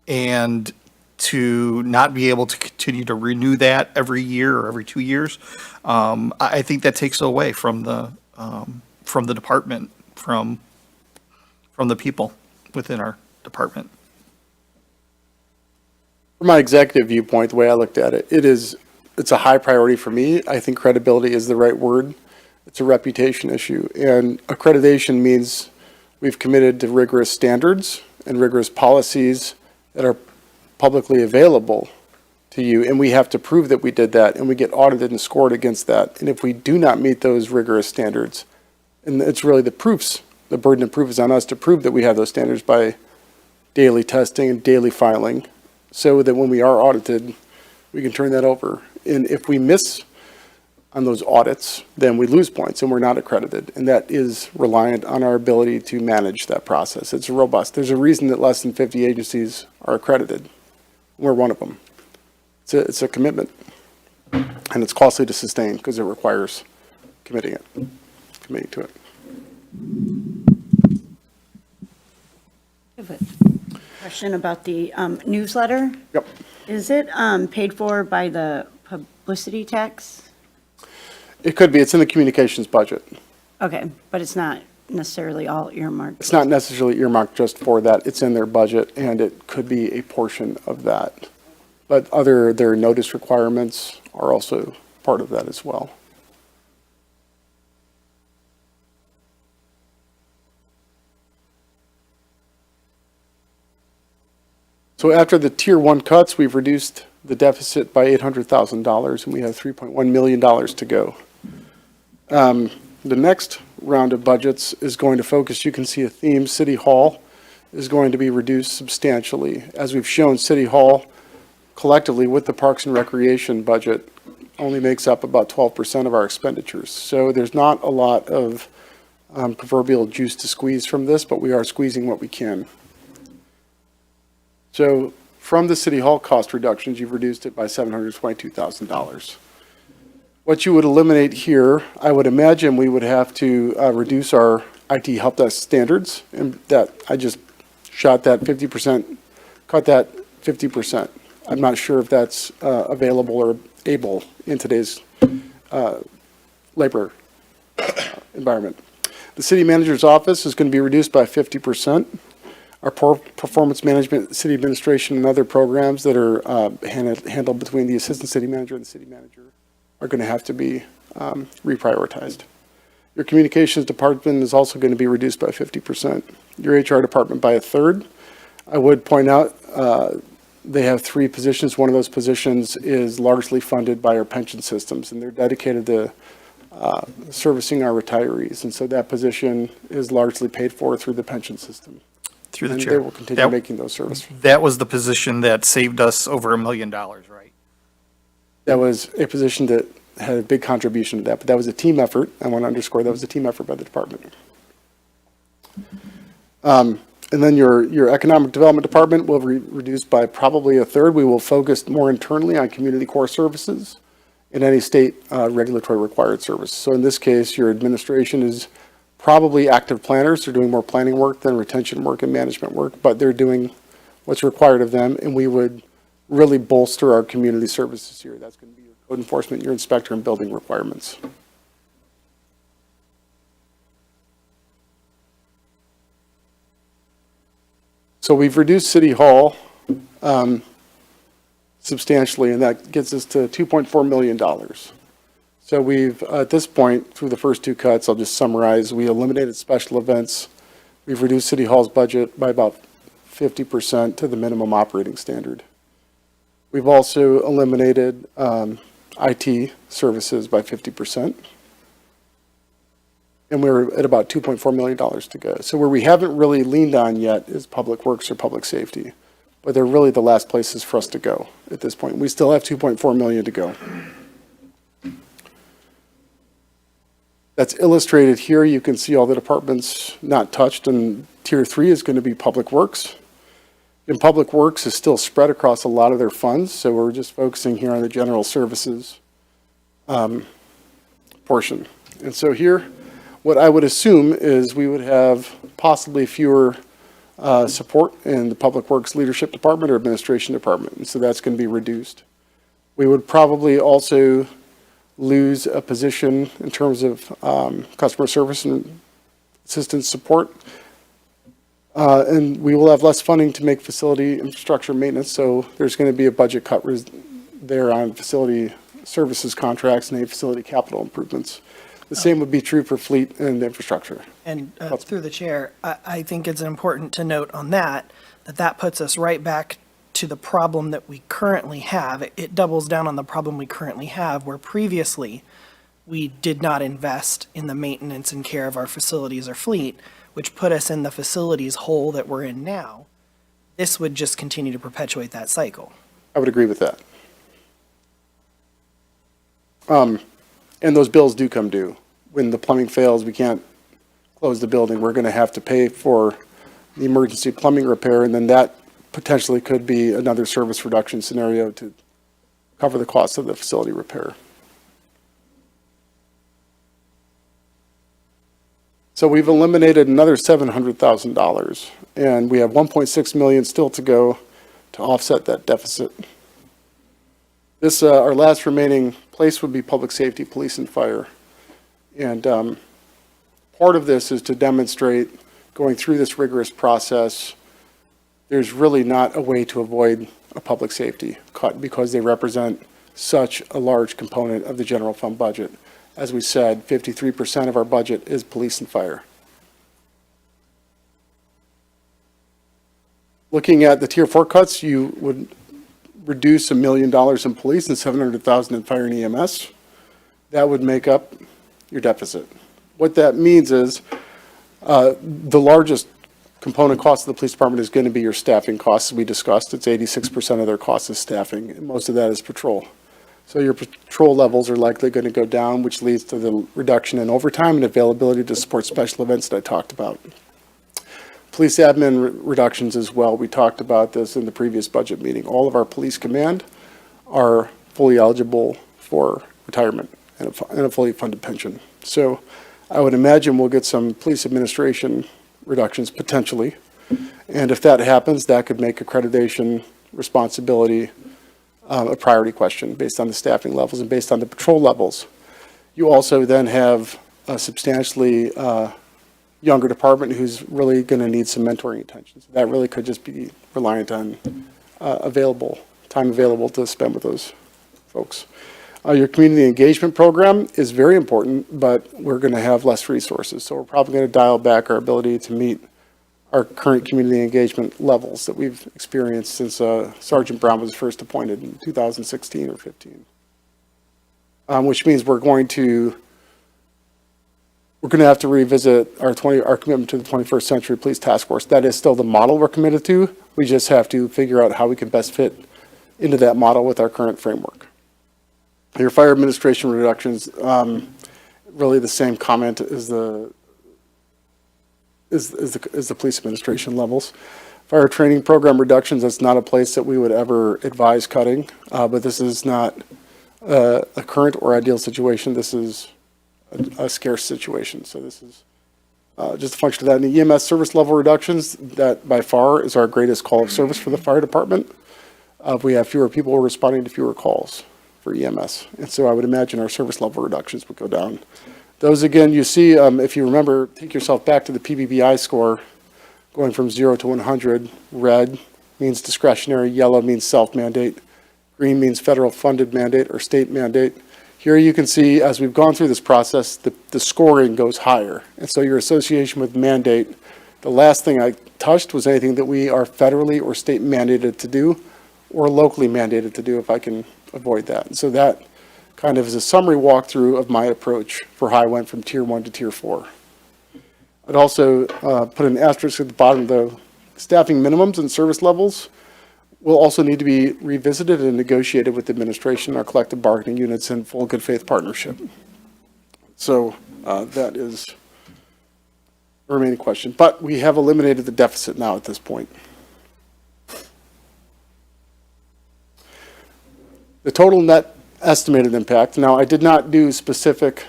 and to not be able to continue to renew that every year or every 2 years, I think that takes away from the department, from the people within our department. From my executive viewpoint, the way I looked at it, it's a high priority for me. I think credibility is the right word. It's a reputation issue. And accreditation means we've committed to rigorous standards and rigorous policies that are publicly available to you. And we have to prove that we did that, and we get audited and scored against that. And if we do not meet those rigorous standards, And it's really the burden of proof is on us to prove that we have those standards by daily testing and daily filing, so that when we are audited, we can turn that over. And if we miss on those audits, then we lose points and we're not accredited. And that is reliant on our ability to manage that process. It's robust. There's a reason that less than 50 agencies are accredited. We're one of them. It's a commitment. And it's costly to sustain because it requires committing to it. Question about the newsletter. Yep. Is it paid for by the publicity tax? It could be. It's in the communications budget. Okay, but it's not necessarily all earmarked? It's not necessarily earmarked just for that. It's in their budget, and it could be a portion of that. But their notice requirements are also part of that as well. So after the Tier 1 cuts, we've reduced the deficit by $800,000, and we have $3.1 million to go. The next round of budgets is going to focus, you can see a theme, City Hall is going to be reduced substantially. As we've shown, City Hall collectively with the Parks and Recreation budget only makes up about 12% of our expenditures. So there's not a lot of proverbial juice to squeeze from this, but we are squeezing what we can. So from the City Hall cost reductions, you've reduced it by $722,000. What you would eliminate here, I would imagine we would have to reduce our IT help desk standards, and that I just shot that 50%, cut that 50%. I'm not sure if that's available or able in today's labor environment. The city manager's office is going to be reduced by 50%. Our performance management, city administration, and other programs that are handled between the assistant city manager and the city manager are going to have to be reprioritized. Your communications department is also going to be reduced by 50%. Your HR department by a third. I would point out they have 3 positions. One of those positions is largely funded by our pension systems, and they're dedicated to servicing our retirees. And so that position is largely paid for through the pension system. Through the And chair. they will continue making those services. That was the position that saved us over $1 million, right? That was a position that had a big contribution to that, but that was a team effort. I want to underscore that was a team effort by the department. And then your economic development department will be reduced by probably a third. We will focus more internally on community core services and any state regulatory required service. So in this case, your administration is probably active planners. They're doing more planning work than retention work and management work, but they're doing what's required of them, and we would really bolster our community services here. That's going to be your code enforcement, your inspector, and building requirements. So we've reduced City Hall substantially, and that gets us to $2.4 million. So we've, at this point, through the first 2 cuts, I'll just summarize, we eliminated special events. We've reduced City Hall's budget by about 50% to the minimum operating standard. We've also eliminated IT services by 50%. And we're at about $2.4 million to go. So where we haven't really leaned on yet is public works or public safety. But they're really the last places for us to go at this point. We still have $2.4 million to go. That's illustrated here. You can see all the departments not touched, and Tier 3 is going to be Public Works. And Public Works is still spread across a lot of their funds, so we're just focusing here on the general services portion. And so here, what I would assume is we would have possibly fewer support in the Public Works Leadership Department or Administration Department, and so that's going to be reduced. We would probably also lose a position in terms of customer service and assistance support. And we will have less funding to make facility infrastructure maintenance, so there's going to be a budget cut there on facility services contracts and any facility capital improvements. The same would be true for fleet and infrastructure. And through the chair, I think it's important to note on that that puts us right back to the problem that we currently have. It doubles down on the problem we currently have, where previously we did not invest in the maintenance and care of our facilities or fleet, which put us in the facilities hole that we're in now. This would just continue to perpetuate that cycle. I would agree with that. And those bills do come due. When the plumbing fails, we can't close the building. We're going to have to pay for the emergency plumbing repair, and then that potentially could be another service reduction scenario to cover the cost of the facility repair. So we've eliminated another $700,000, and we have $1.6 million still to go to offset that deficit. This, our last remaining place would be public safety, police, and fire. And part of this is to demonstrate, going through this rigorous process, there's really not a way to avoid a public safety cut because they represent such a large component of the general fund budget. As we said, 53% of our budget is police and fire. Looking at the Tier 4 cuts, you would reduce $1 million in police and $700,000 in fire and EMS. That would make up your deficit. What that means is the largest component cost of the police department is going to be your staffing costs, as we discussed. It's 86% of their cost is staffing, and most of that is patrol. So your patrol levels are likely going to go down, which leads to the reduction in overtime and availability to support special events that I talked about. Police admin reductions as well. We talked about this in the previous budget meeting. All of our police command are fully eligible for retirement and a fully funded pension. So I would imagine we'll get some police administration reductions potentially. And if that happens, that could make accreditation responsibility a priority question based on the staffing levels and based on the patrol levels. You also then have a substantially younger department who's really going to need some mentoring attention. So that really could just be reliant on time available to spend with those folks. Your community engagement program is very important, but we're going to have less resources. So we're probably going to dial back our ability to meet our current community engagement levels that we've experienced since Sergeant Brown was first appointed in 2016 or 15. Which means we're going to have to revisit our commitment to the 21st Century Police Task Force. That is still the model we're committed to. We just have to figure out how we can best fit into that model with our current framework. Your fire administration reductions, really the same comment as the police administration levels. Fire training program reductions, that's not a place that we would ever advise cutting, but this is not a current or ideal situation. This is a scarce situation. So this is just a function of that. And the EMS service level reductions, that by far is our greatest call of service for the fire department. We have fewer people responding to fewer calls for EMS. And so I would imagine our service level reductions would go down. Those, again, you see, if you remember, take yourself back to the PBBI score, going from 0 to 100. Red means discretionary, yellow means self-mandate, green means federal funded mandate or state mandate. Here you can see, as we've gone through this process, the scoring goes higher. And so your association with mandate, the last thing I touched was anything that we are federally or state mandated to do or locally mandated to do, if I can avoid that. And so that kind of is a summary walkthrough of my approach for how I went from Tier 1 to Tier 4. I'd also put an asterisk at the bottom of the staffing minimums and service levels will also need to be revisited and negotiated with the administration, our collective bargaining units, in full good faith partnership. So that is a remaining question. But we have eliminated the deficit now at this point. The total net estimated impact. Now, I did not do specific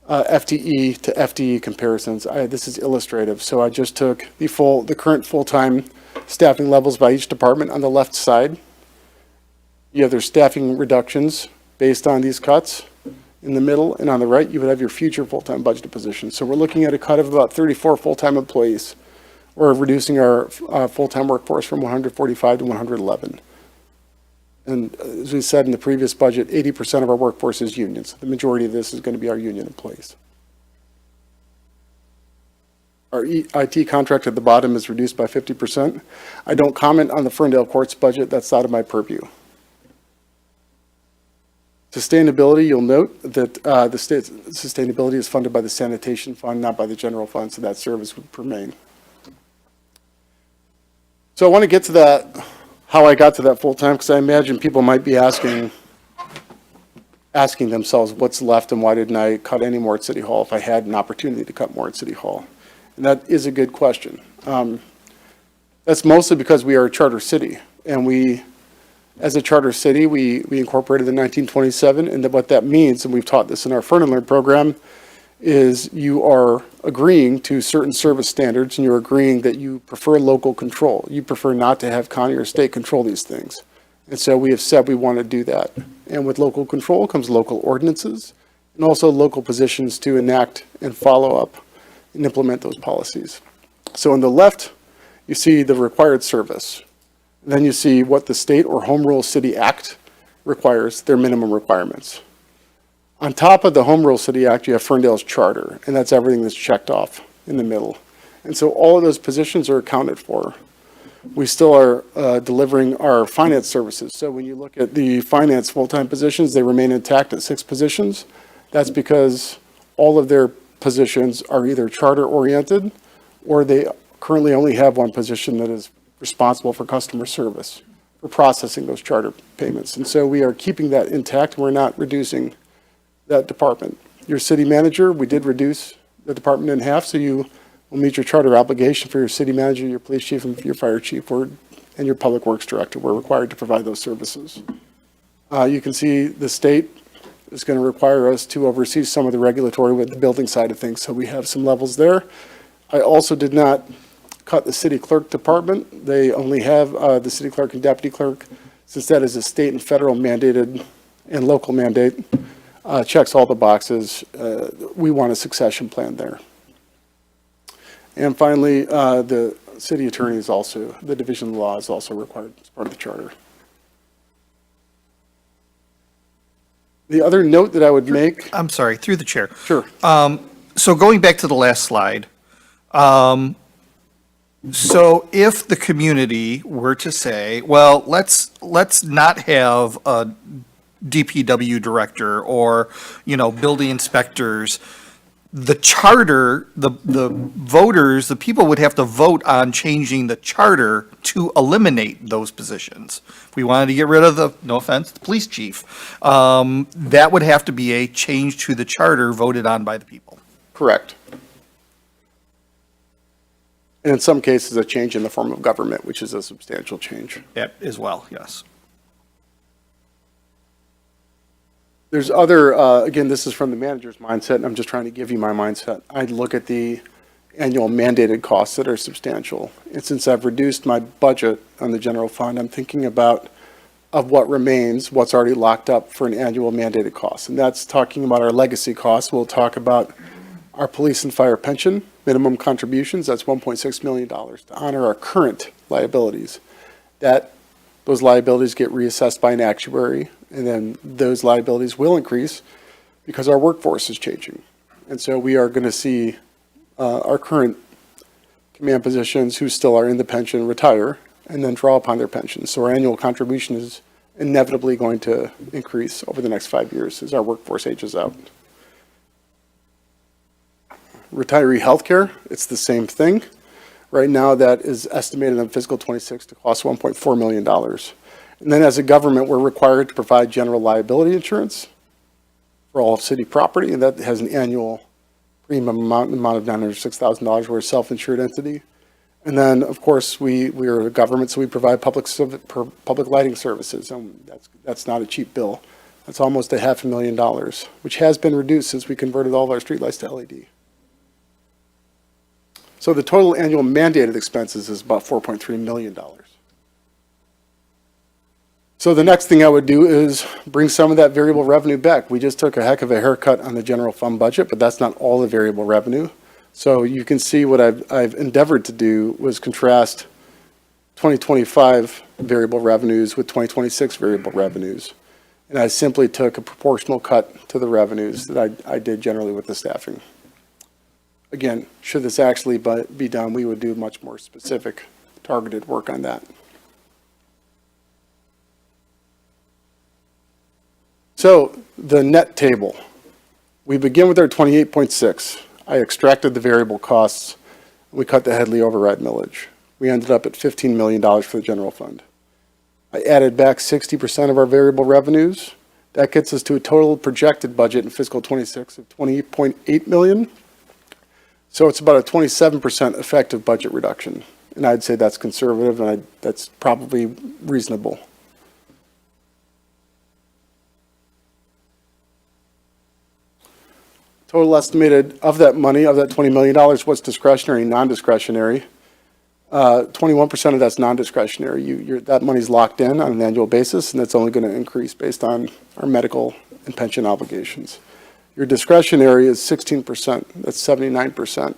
FTE to FTE comparisons. This is illustrative. So I just took the current full-time staffing levels by each department on the left side. You have their staffing reductions based on these cuts in the middle, and on the right, you would have your future full-time budgeted positions. So we're looking at a cut of about 34 full-time employees. We're reducing our full-time workforce from 145 to 111. And as we said in the previous budget, 80% of our workforce is union. So the majority of this is going to be our union employees. Our IT contract at the bottom is reduced by 50%. I don't comment on the Ferndale Courts budget. That's out of my purview. Sustainability, you'll note that the state sustainability is funded by the sanitation fund, not by the general fund, so that service would remain. So I want to get to that, how I got to that full-time, because I imagine people might be asking themselves what's left and why didn't I cut any more at City Hall if I had an opportunity to cut more at City Hall? And that is a good question. That's mostly because we are a charter city, and we, as a charter city, we incorporated in 1927, and what that means, and we've taught this in our Ferndale program, is you are agreeing to certain service standards, and you're agreeing that you prefer local control. You prefer not to have county or state control these things. And so we have said we want to do that. And with local control comes local ordinances, and also local positions to enact and follow up and implement those policies. So on the left, you see the required service. Then you see what the state or Home Rule City Act requires, their minimum requirements. On top of the Home Rule City Act, you have Ferndale's charter, and that's everything that's checked off in the middle. And so all of those positions are accounted for. We still are delivering our finance services. So when you look at the finance full-time positions, they remain intact at 6 positions. That's because all of their positions are either charter-oriented, or they currently only have one position that is responsible for customer service, for processing those charter payments. And so we are keeping that intact, and we're not reducing that department. Your city manager, we did reduce the department in half, so you will meet your charter obligation for your city manager, your police chief, and your fire chief, and your public works director. We're required to provide those services. You can see the state is going to require us to oversee some of the regulatory with the building side of things, so we have some levels there. I also did not cut the city clerk department. They only have the city clerk and deputy clerk, since that is a state and federal mandated and local mandate, checks all the boxes. We want a succession plan there. And finally, the city attorney is also, the division of law is also required as part of the charter. The other note that I would make. I'm sorry, through the chair. Sure. So going back to the last slide, so if the community were to say, well, let's not have a DPW director or, building inspectors, the charter, the voters, the people would have to vote on changing the charter to eliminate those positions. If we wanted to get rid of the, no offense, the police chief, that would have to be a change to the charter voted on by the people. Correct. And in some cases, a change in the form of government, which is a substantial change. That as well, yes. There's other, again, this is from the manager's mindset, and I'm just trying to give you my mindset. I look at the annual mandated costs that are substantial. And since I've reduced my budget on the general fund, I'm thinking about of what remains, what's already locked up for an annual mandated cost. And that's talking about our legacy costs. We'll talk about our police and fire pension, minimum contributions, that's $1.6 million to honor our current liabilities. Those liabilities get reassessed by an actuary, and then those liabilities will increase because our workforce is changing. And so we are going to see our current command positions who still are in the pension retire and then draw upon their pensions. So our annual contribution is inevitably going to increase over the next 5 years as our workforce ages out. Retiree healthcare, it's the same thing. Right now, that is estimated in fiscal 26 to cost $1.4 million. And then as a government, we're required to provide general liability insurance for all city property, and that has an annual premium amount of $906,000. We're a self-insured entity. And then, of course, we are a government, so we provide public lighting services, and that's not a cheap bill. That's almost $500,000, which has been reduced since we converted all of our streetlights to LED. So the total annual mandated expenses is about $4.3 million. So the next thing I would do is bring some of that variable revenue back. We just took a heck of a haircut on the general fund budget, but that's not all the variable revenue. So you can see what I've endeavored to do was contrast 2025 variable revenues with 2026 variable revenues. And I simply took a proportional cut to the revenues that I did generally with the staffing. Again, should this actually be done, we would do much more specific, targeted work on that. So the net table, we begin with our 28.6. I extracted the variable costs. We cut the Headley override millage. We ended up at $15 million for the general fund. I added back 60% of our variable revenues. That gets us to a total projected budget in fiscal 26 of $28.8 million. So it's about a 27% effective budget reduction. And I'd say that's conservative, and that's probably reasonable. Total estimated of that money, of that $20 million, what's discretionary, non-discretionary. 21% of that's non-discretionary. That money's locked in on an annual basis, and that's only going to increase based on our medical and pension obligations. Your discretionary is 16%. That's 79%.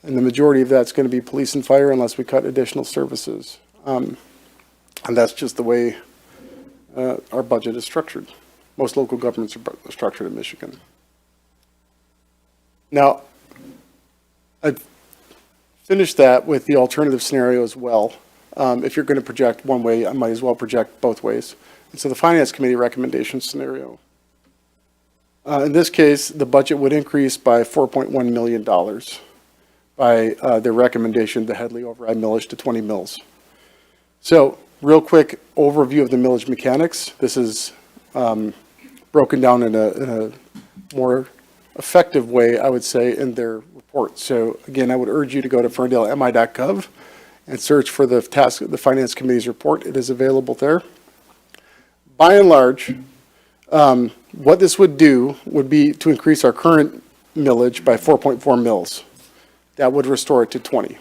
And the majority of that's going to be police and fire unless we cut additional services. And that's just the way our budget is structured. Most local governments are structured in Michigan. Now, I've finished that with the alternative scenario as well. If you're going to project one way, I might as well project both ways. And so the Finance Committee recommendation scenario. In this case, the budget would increase by $4.1 million by their recommendation, the Headley override millage to 20 mills. So real quick overview of the millage mechanics. This is broken down in a more effective way, I would say, in their report. So again, I would urge you to go to ferndale.mi.gov and search for the Finance Committee's report. It is available there. By and large, what this would do would be to increase our current millage by 4.4 mils. That would restore it to 20.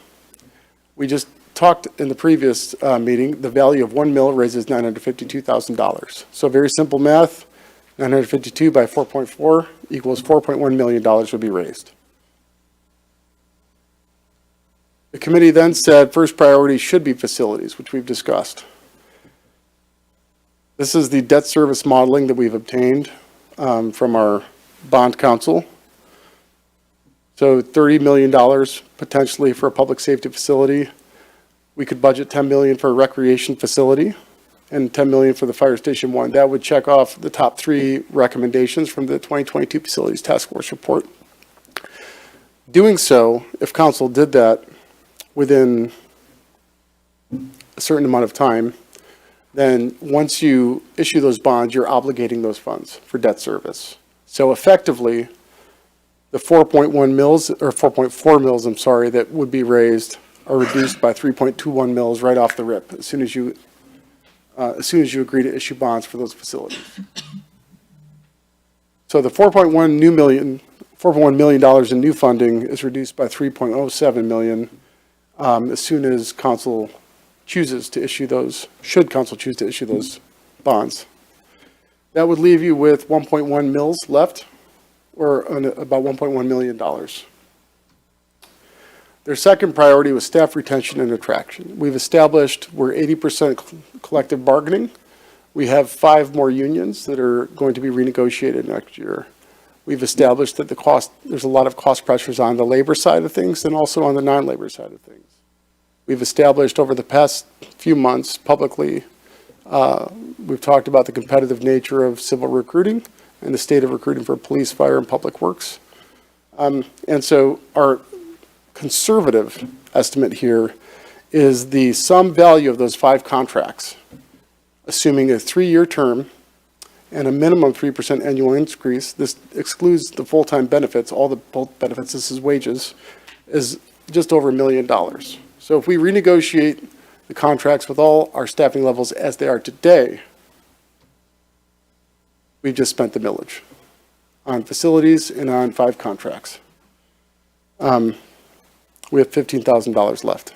We just talked in the previous meeting, the value of 1 mil raises $952,000. So very simple math, 952 by 4.4 equals $4.1 million would be raised. The committee then said first priority should be facilities, which we've discussed. This is the debt service modeling that we've obtained from our bond counsel. So $30 million potentially for a public safety facility. We could budget $10 million for a recreation facility and $10 million for the Fire Station 1. That would check off the top 3 recommendations from the 2022 Facilities Task Force report. Doing so, if council did that within a certain amount of time, then once you issue those bonds, you're obligating those funds for debt service. So effectively, the 4.1 mils, or 4.4 mils, I'm sorry, that would be raised are reduced by 3.21 mils right off the rip as soon as you agree to issue bonds for those facilities. So the $4.1 million in new funding is reduced by 3.07 million as soon as council chooses to issue those, should council choose to issue those bonds. That would leave you with 1.1 mils left, or about $1.1 million. Their second priority was staff retention and attraction. We've established we're 80% collective bargaining. We have 5 more unions that are going to be renegotiated next year. We've established that there's a lot of cost pressures on the labor side of things and also on the non-labor side of things. We've established over the past few months publicly, we've talked about the competitive nature of civil recruiting and the state of recruiting for police, fire, and public works. And so our conservative estimate here is the sum value of those 5 contracts, assuming a 3-year term and a minimum 3% annual increase. This excludes the full-time benefits, all the benefits, this is wages, is just over $1 million. So if we renegotiate the contracts with all our staffing levels as they are today, we've just spent the millage on facilities and on 5 contracts. We have $15,000 left.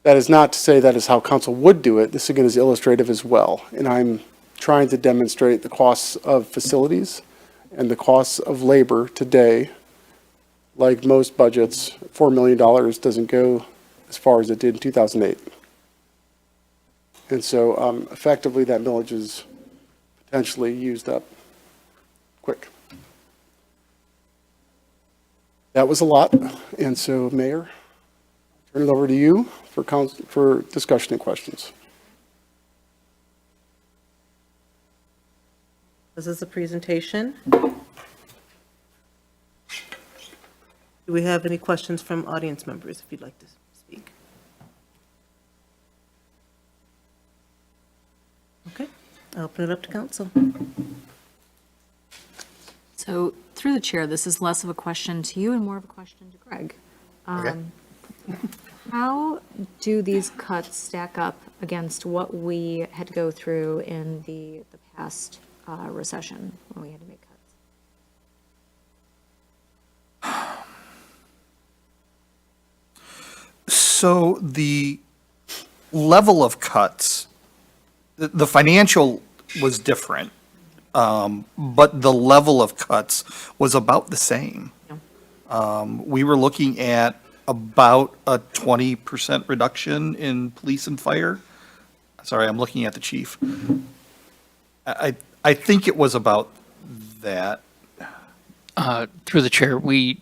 That is not to say that is how council would do it. This again is illustrative as well. And I'm trying to demonstrate the costs of facilities and the costs of labor today. Like most budgets, $4 million doesn't go as far as it did in 2008. And so effectively that millage is potentially used up quick. That was a lot. And so Mayor, turn it over to you for discussion and questions. This is a presentation. Do we have any questions from audience members, if you'd like to speak? Okay, I'll open it up to council. So through the chair, this is less of a question to you and more of a question to Greg. How do these cuts stack up against what we had to go through in the past recession when we had to make cuts? So the level of cuts, the financial was different, but the level of cuts was about the same. We were looking at about a 20% reduction in police and fire. Sorry, I'm looking at the chief. I think it was about that. Through the chair, we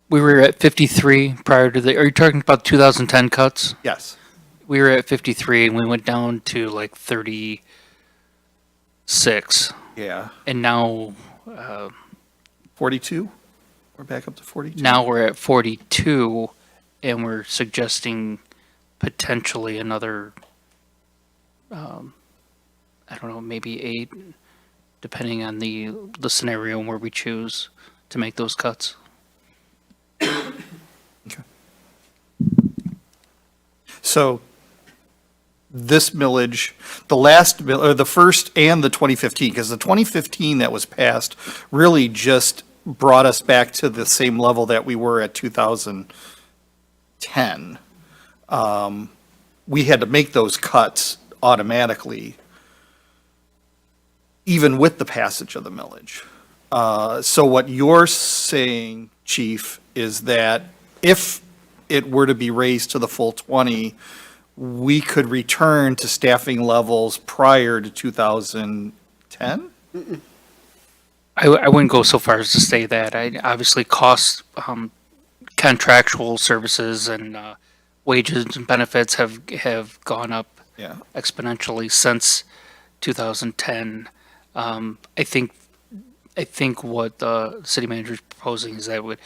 were at 53 prior to are you talking about 2010 cuts? Yes. We were at 53 and we went down to like 36. Yeah. And now, 42? We're back up to 42? now we're at 42 and we're suggesting potentially another, I don't know, maybe 8, depending on the scenario where we choose to make those cuts. So this millage, the first and the 2015, because the 2015 that was passed really just brought us back to the same level that we were at 2010. We had to make those cuts automatically, even with the passage of the millage. So what you're saying, Chief, is that if it were to be raised to the full 20, we could return to staffing levels prior to 2010? I wouldn't go so far as to say that. Obviously, costs, contractual services and wages and benefits have gone up Yeah. exponentially since 2010. I think what the city manager is proposing is that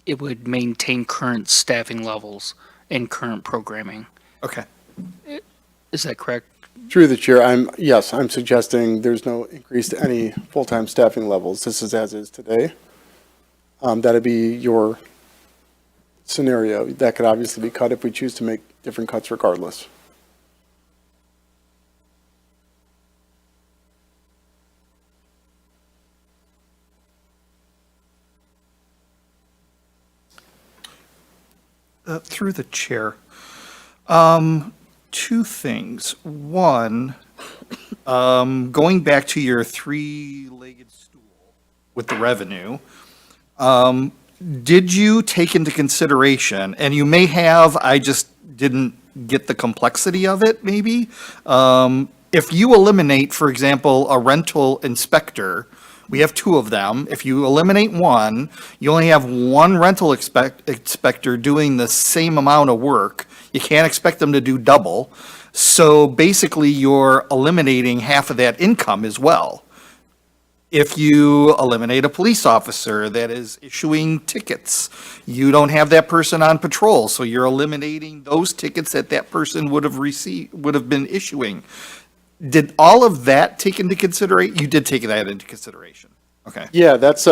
it would maintain current staffing levels and current programming. Okay. Is that correct? Through the chair, I'm suggesting there's no increase to any full-time staffing levels. This is as is today. That'd be your scenario. That could obviously be cut if we choose to make different cuts regardless. Through the chair. Two things. One, going back to your three-legged stool with the revenue, did you take into consideration, and you may have, I just didn't get the complexity of it, maybe? If you eliminate, for example, a rental inspector, we have 2 of them. If you eliminate one, you only have one rental inspector doing the same amount of work. You can't expect them to do double. So basically, you're eliminating half of that income as well. If you eliminate a police officer that is issuing tickets, you don't have that person on patrol, so you're eliminating those tickets that person would have been issuing. Did all of that take into consideration? You did take that into consideration. Okay. Yeah, that's,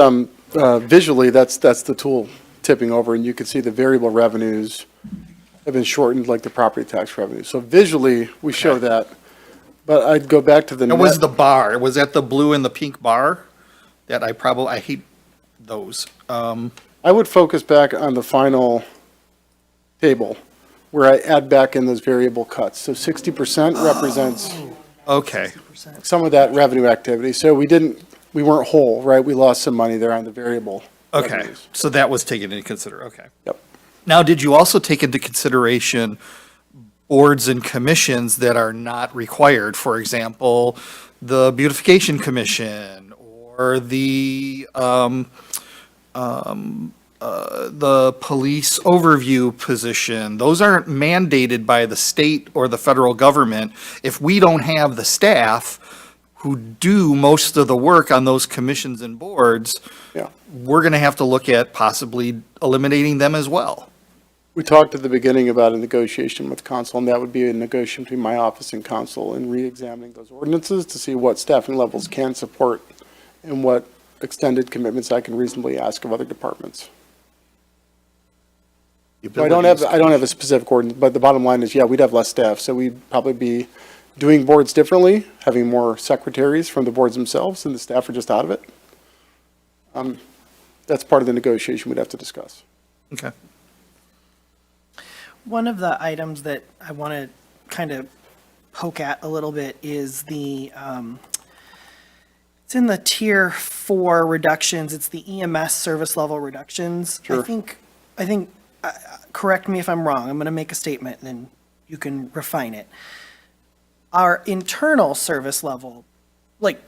visually, that's the tool tipping over, and you can see the variable revenues have been shortened like the property tax revenue. So visually, we show that, but I'd go back to the. It was the bar. Was that the blue and the pink bar? That I hate those. I would focus back on the final table, where I add back in those variable cuts. So 60% represents Okay. some of that revenue activity. So we weren't whole, right? We lost some money there on the variable Okay. revenues. So that was taken into consideration. Okay. Yep. Now, did you also take into consideration boards and commissions that are not required? For example, the Beautification Commission or the police overview position. Those aren't mandated by the state or the federal government. If we don't have the staff, who do most of the work on those commissions and boards, Yeah. we're going to have to look at possibly eliminating them as well. We talked at the beginning about a negotiation with council, and that would be a negotiation between my office and council and re-examining those ordinances to see what staffing levels can support and what extended commitments I can reasonably ask of other departments. So I don't have a specific ordinance, but the bottom line is, yeah, we'd have less staff, so we'd probably be doing boards differently, having more secretaries from the boards themselves, and the staff are just out of it. That's part of the negotiation we'd have to discuss. Okay. One of the items that I want to kind of poke at a little bit is it's in the tier 4 reductions. It's the EMS service level reductions. Sure. I think, correct me if I'm wrong. I'm going to make a statement and then you can refine it. Our internal service level, like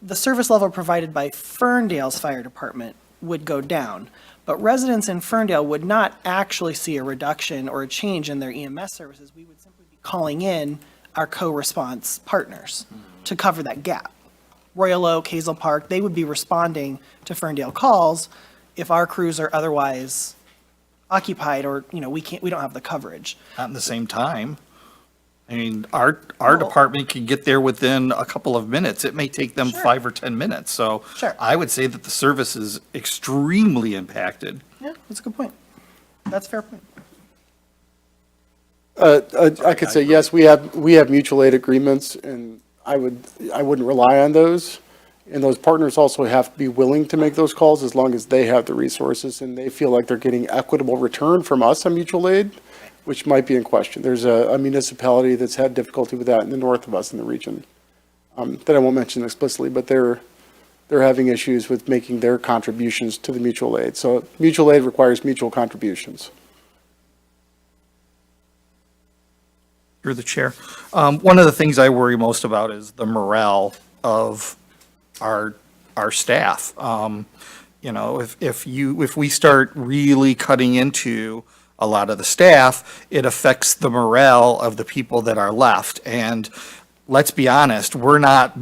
the service level provided by Ferndale's fire department would go down, but residents in Ferndale would not actually see a reduction or a change in their EMS services. We would simply be calling in our co-response partners to cover that gap. Royal Oak, Hazel Park, they would be responding to Ferndale calls if our crews are otherwise occupied or, we don't have the coverage. Not in the same time. I mean, our department can get there within a couple of minutes. It may take them 5 or 10 minutes. So Sure. I would say that the service is extremely impacted. Yeah, that's a good point. That's a fair point. I could say, yes, we have mutual aid agreements, and I wouldn't rely on those. And those partners also have to be willing to make those calls as long as they have the resources and they feel like they're getting equitable return from us on mutual aid, which might be in question. There's a municipality that's had difficulty with that in the north of us in the region, that I won't mention explicitly, but they're having issues with making their contributions to the mutual aid. So mutual aid requires mutual contributions. You're the chair. One of the things I worry most about is the morale of our staff. If we start really cutting into a lot of the staff, it affects the morale of the people that are left. And let's be honest, we're not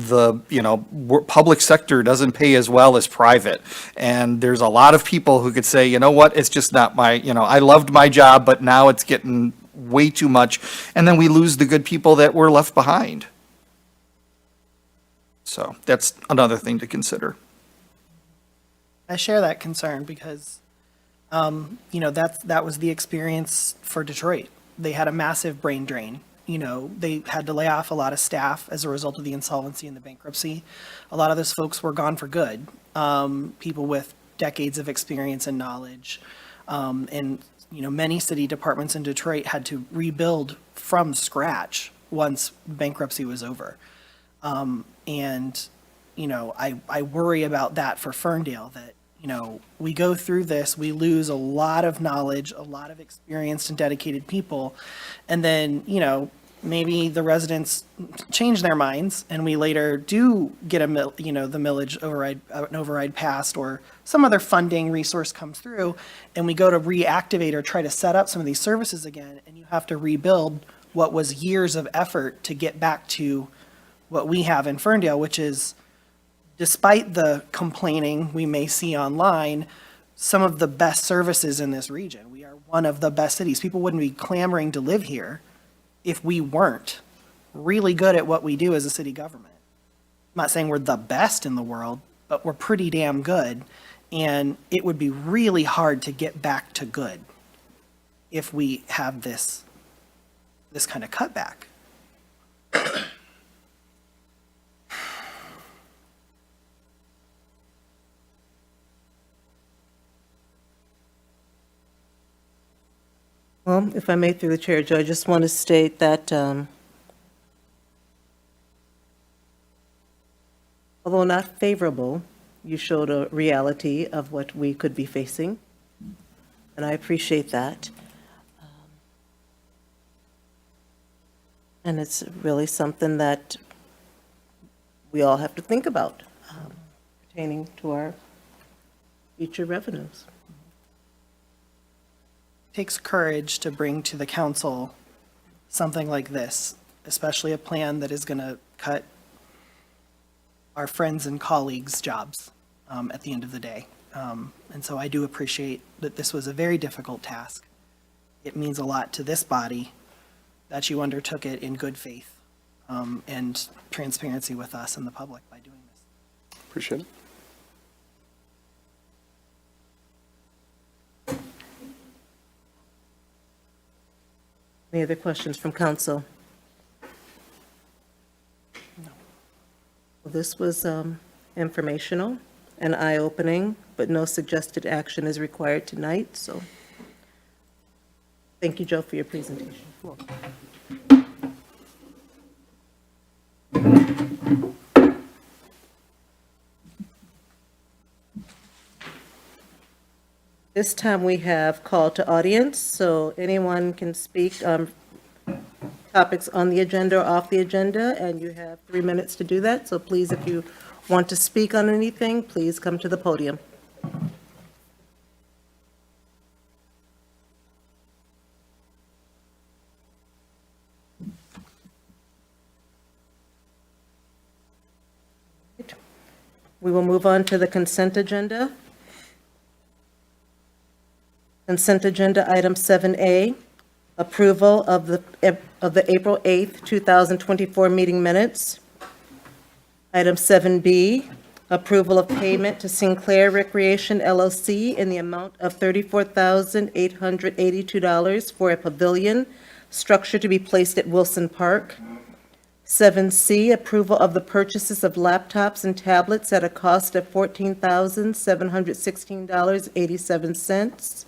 public sector doesn't pay as well as private. And there's a lot of people who could say, you know what, it's just not I loved my job, but now it's getting way too much. And then we lose the good people that were left behind. So that's another thing to consider. I share that concern because, that was the experience for Detroit. They had a massive brain drain. They had to lay off a lot of staff as a result of the insolvency and the bankruptcy. A lot of those folks were gone for good. People with decades of experience and knowledge. And many city departments in Detroit had to rebuild from scratch once bankruptcy was over. I worry about that for Ferndale, that, we go through this, we lose a lot of knowledge, a lot of experienced and dedicated people. And then, maybe the residents change their minds and we later do get the millage override passed or some other funding resource comes through and we go to reactivate or try to set up some of these services again, and you have to rebuild what was years of effort to get back to what we have in Ferndale, which is, despite the complaining we may see online, some of the best services in this region. We are one of the best cities. People wouldn't be clamoring to live here if we weren't really good at what we do as a city government. I'm not saying we're the best in the world, but we're pretty damn good. And it would be really hard to get back to good if we have this kind of cutback. Well, if I may, through the chair, Joe, I just want to state that although not favorable, you showed a reality of what we could be facing, and I appreciate that. And it's really something that we all have to think about pertaining to our future revenues. Takes courage to bring to the council something like this, especially a plan that is going to cut our friends and colleagues' jobs at the end of the day. And so I do appreciate that this was a very difficult task. It means a lot to this body that you undertook it in good faith and transparency with us and the public by doing this. Appreciate it. Any other questions from council? Well, this was informational and eye-opening, but no suggested action is required tonight, so thank you, Joe, for your presentation. This time we have call to audience, so anyone can speak on topics on the agenda or off the agenda, and you have 3 minutes to do that. So please, if you want to speak on anything, please come to the podium. We will move on to the consent agenda. Consent agenda item 7A, approval of the April 8th, 2024 meeting minutes. Item 7B, approval of payment to Sinclair Recreation LLC in the amount of $34,882 for a pavilion structure to be placed at Wilson Park. 7C, approval of the purchases of laptops and tablets at a cost of $14,716.87.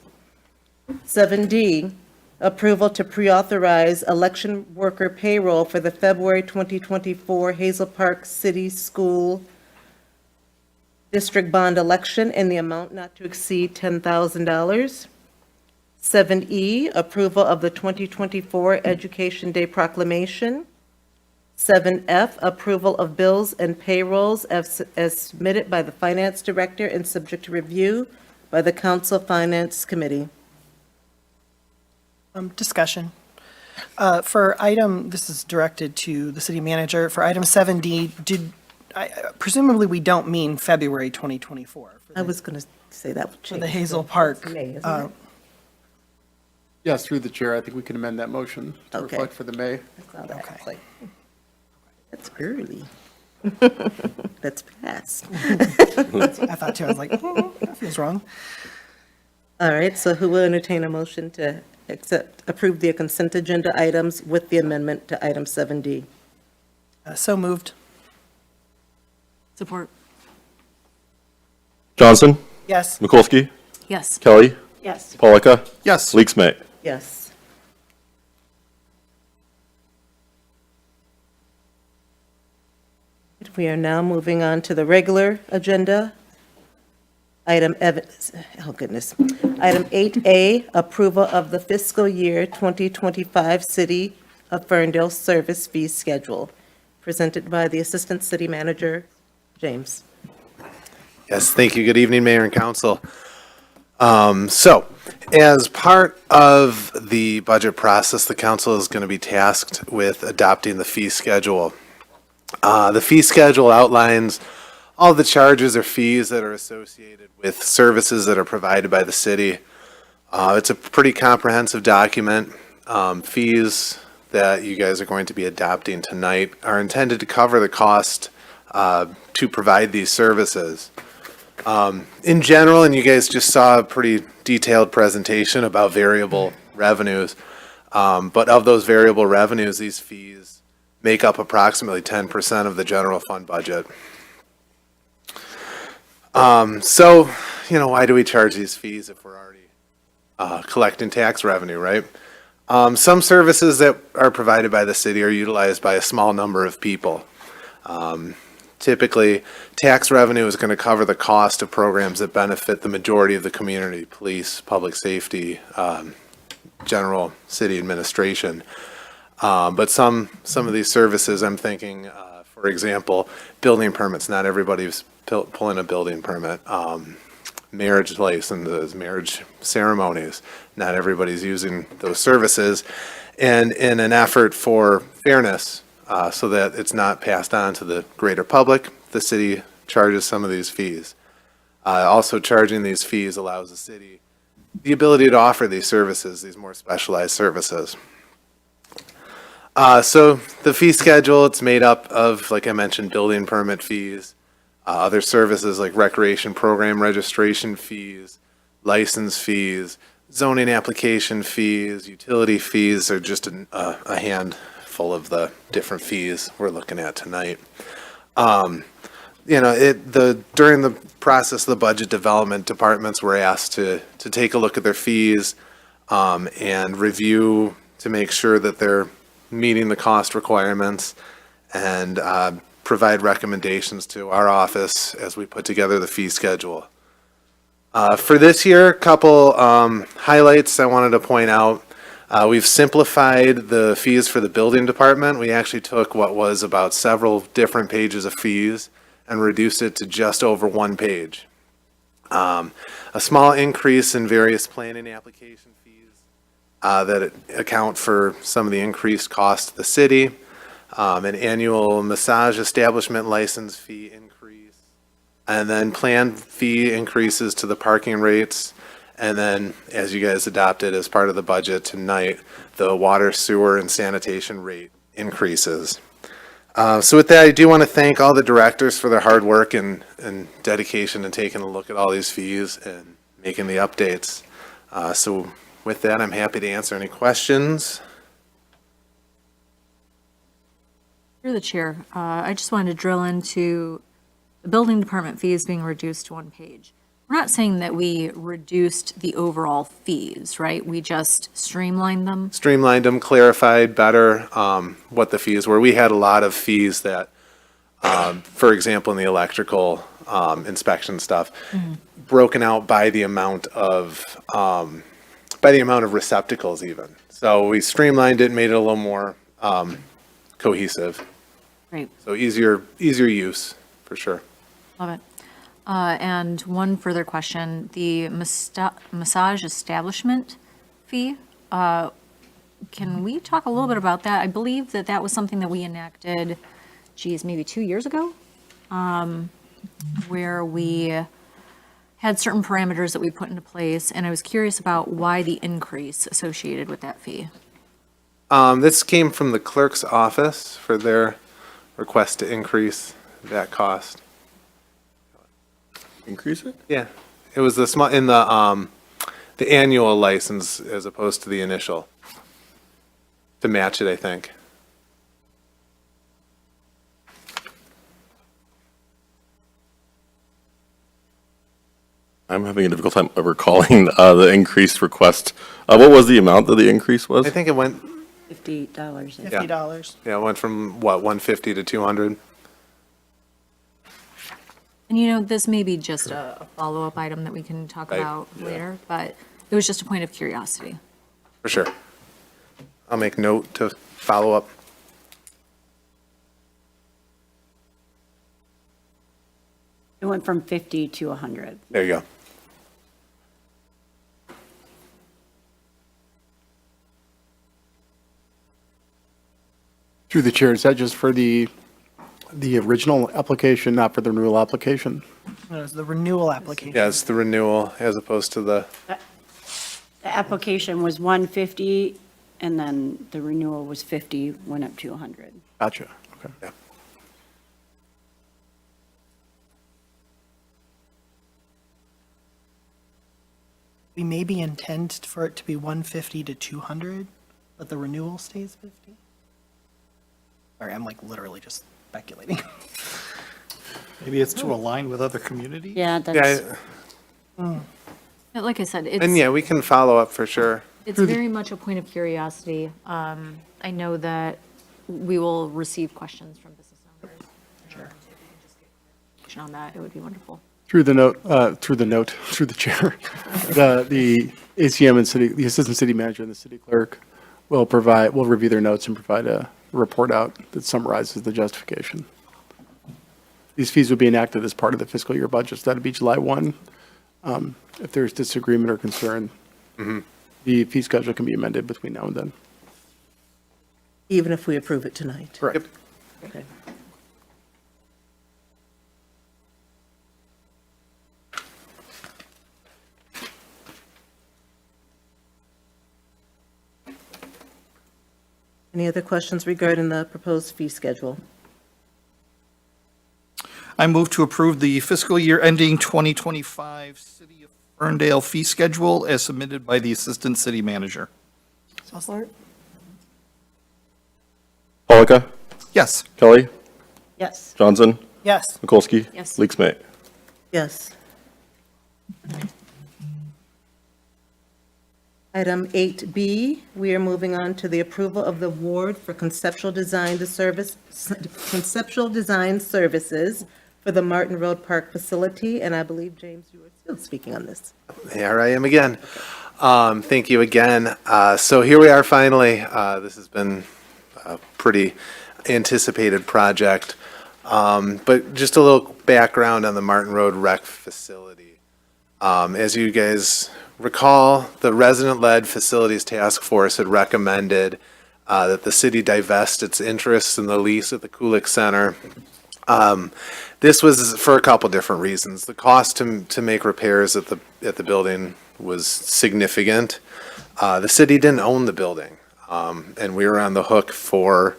7D, approval to pre-authorize election worker payroll for the February 2024 Hazel Park City School District Bond election in the amount not to exceed $10,000. 7E, approval of the 2024 Education Day proclamation. 7F, approval of bills and payrolls as submitted by the Finance Director and subject to review by the Council Finance Committee. Discussion. For item, this is directed to the city manager. For item 7D, presumably we don't mean February 2024. I was going to say that would For change. the Hazel Park. May, isn't it? Yes, through the chair, I think we can amend that motion to Okay. reflect for the May. That's how that Okay. played. That's early. That's past. I thought too, I was like, that feels wrong. All right, so who will entertain a motion to approve the consent agenda items with the amendment to item 7D? So moved. Support. Johnson, Yes. Mikulski, Yes. Kelly, Yes. Polika, Yes. Leaks May. Yes. We are now moving on to the regular agenda. Item, oh goodness. Item 8A, approval of the fiscal year 2025 City of Ferndale service fee schedule, presented by the Assistant City Manager, James. Yes, thank you. Good evening, Mayor and Council. So, as part of the budget process, the council is going to be tasked with adopting the fee schedule. The fee schedule outlines all the charges or fees that are associated with services that are provided by the city. It's a pretty comprehensive document. Fees that you guys are going to be adopting tonight are intended to cover the cost to provide these services. In general, and you guys just saw a pretty detailed presentation about variable revenues, but of those variable revenues, these fees make up approximately 10% of the general fund budget. So, why do we charge these fees if we're already collecting tax revenue, right? Some services that are provided by the city are utilized by a small number of people. Typically, tax revenue is going to cover the cost of programs that benefit the majority of the community, police, public safety, general city administration. But some of these services, I'm thinking, for example, building permits. Not everybody's pulling a building permit. Marriage licenses, marriage ceremonies. Not everybody's using those services. And in an effort for fairness, so that it's not passed on to the greater public, the city charges some of these fees. Also, charging these fees allows the city the ability to offer these services, these more specialized services. So the fee schedule, it's made up of, like I mentioned, building permit fees, other services like recreation program registration fees, license fees, zoning application fees, utility fees are just a handful of the different fees we're looking at tonight. During the process of the budget development, departments were asked to take a look at their fees and review to make sure that they're meeting the cost requirements and provide recommendations to our office as we put together the fee schedule. For this year, a couple highlights I wanted to point out. We've simplified the fees for the building department. We actually took what was about several different pages of fees and reduced it to just over one page. A small increase in various planning application fees that account for some of the increased cost to the city. An annual massage establishment license fee increase. And then planned fee increases to the parking rates. And then, as you guys adopted as part of the budget tonight, the water, sewer, and sanitation rate increases. So with that, I do want to thank all the directors for their hard work and dedication in taking a look at all these fees and making the updates. So with that, I'm happy to answer any questions. Through the chair, I just wanted to drill into the building department fees being reduced to one page. We're not saying that we reduced the overall fees, right? We just streamlined them. Streamlined them, clarified better what the fees were. We had a lot of fees that, for example, in the electrical inspection stuff, broken out by the amount of receptacles even. So we streamlined it, made it a little more cohesive. Great, So easier use for sure. love it. And one further question, the massage establishment fee, can we talk a little bit about that? I believe that that was something that we enacted, maybe 2 years ago, where we had certain parameters that we put into place, and I was curious about why the increase associated with that fee. This came from the clerk's office for their request to increase that cost. Increase it? Yeah, it was the small, in the annual license as opposed to the initial. To match it, I think. I'm having a difficult time recalling the increased request. What was the amount that the increase was? I think it went, $50. $50. yeah, it went from what, 150 to 200? And this may be just a follow-up item that we can talk Right, about yeah. later, but it was just a point of curiosity. For sure. I'll make note to follow up. It went from 50 to 100. There you go. Through the chair, is that just for the original application, not for the renewal application? It was the renewal application. Yeah, it's the renewal as opposed to the, The application was 150, and then the renewal was 50, went up to 100. Gotcha, okay. yeah. We maybe intend for it to be 150 to 200, but the renewal stays 50? Sorry, I'm like literally just speculating. Maybe it's to align with other communities? Yeah, that's, Yeah, Like I said, and yeah, we can follow up for sure. it's very much a point of curiosity. I know that we will receive questions from business owners. Sure. If we can just get clarification on that, it would be wonderful. Through the chair, the ACM and the assistant city manager and the city clerk will review their notes and provide a report out that summarizes the justification. These fees will be enacted as part of the fiscal year budget, so that'll be July 1. If there's disagreement or concern, the fee schedule can be amended between now and then. Even if we approve it tonight? Correct. Okay. Any other questions regarding the proposed fee schedule? I move to approve the fiscal year ending 2025 City of Ferndale fee schedule as submitted by the Assistant City Manager. Support? Polika, Yes. Kelly, Yes. Johnson, Yes. Mikulski. Yes. Leaks May. Yes. Item 8B, we are moving on to the approval of the award for conceptual design services for the Martin Road Park facility, and I believe, James, you were still speaking on this. Here I am again. Thank you again. So here we are finally. This has been a pretty anticipated project. But just a little background on the Martin Road Rec facility. As you guys recall, the resident-led facilities task force had recommended that the city divest its interests in the lease at the Kulik Center. This was for a couple different reasons. The cost to make repairs at the building was significant. The city didn't own the building, and we were on the hook for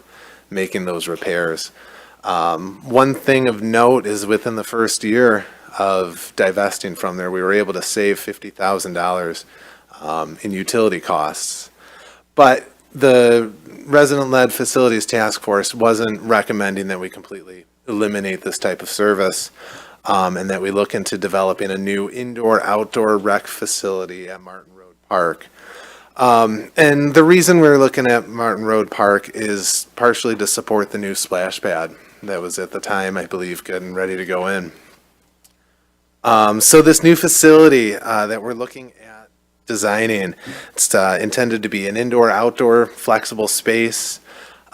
making those repairs. One thing of note is within the first year of divesting from there, we were able to save $50,000 in utility costs. But the resident-led facilities task force wasn't recommending that we completely eliminate this type of service, and that we look into developing a new indoor-outdoor rec facility at Martin Road Park. And the reason we're looking at Martin Road Park is partially to support the new splash pad that was at the time, I believe, getting ready to go in. So this new facility that we're looking at designing, it's intended to be an indoor-outdoor flexible space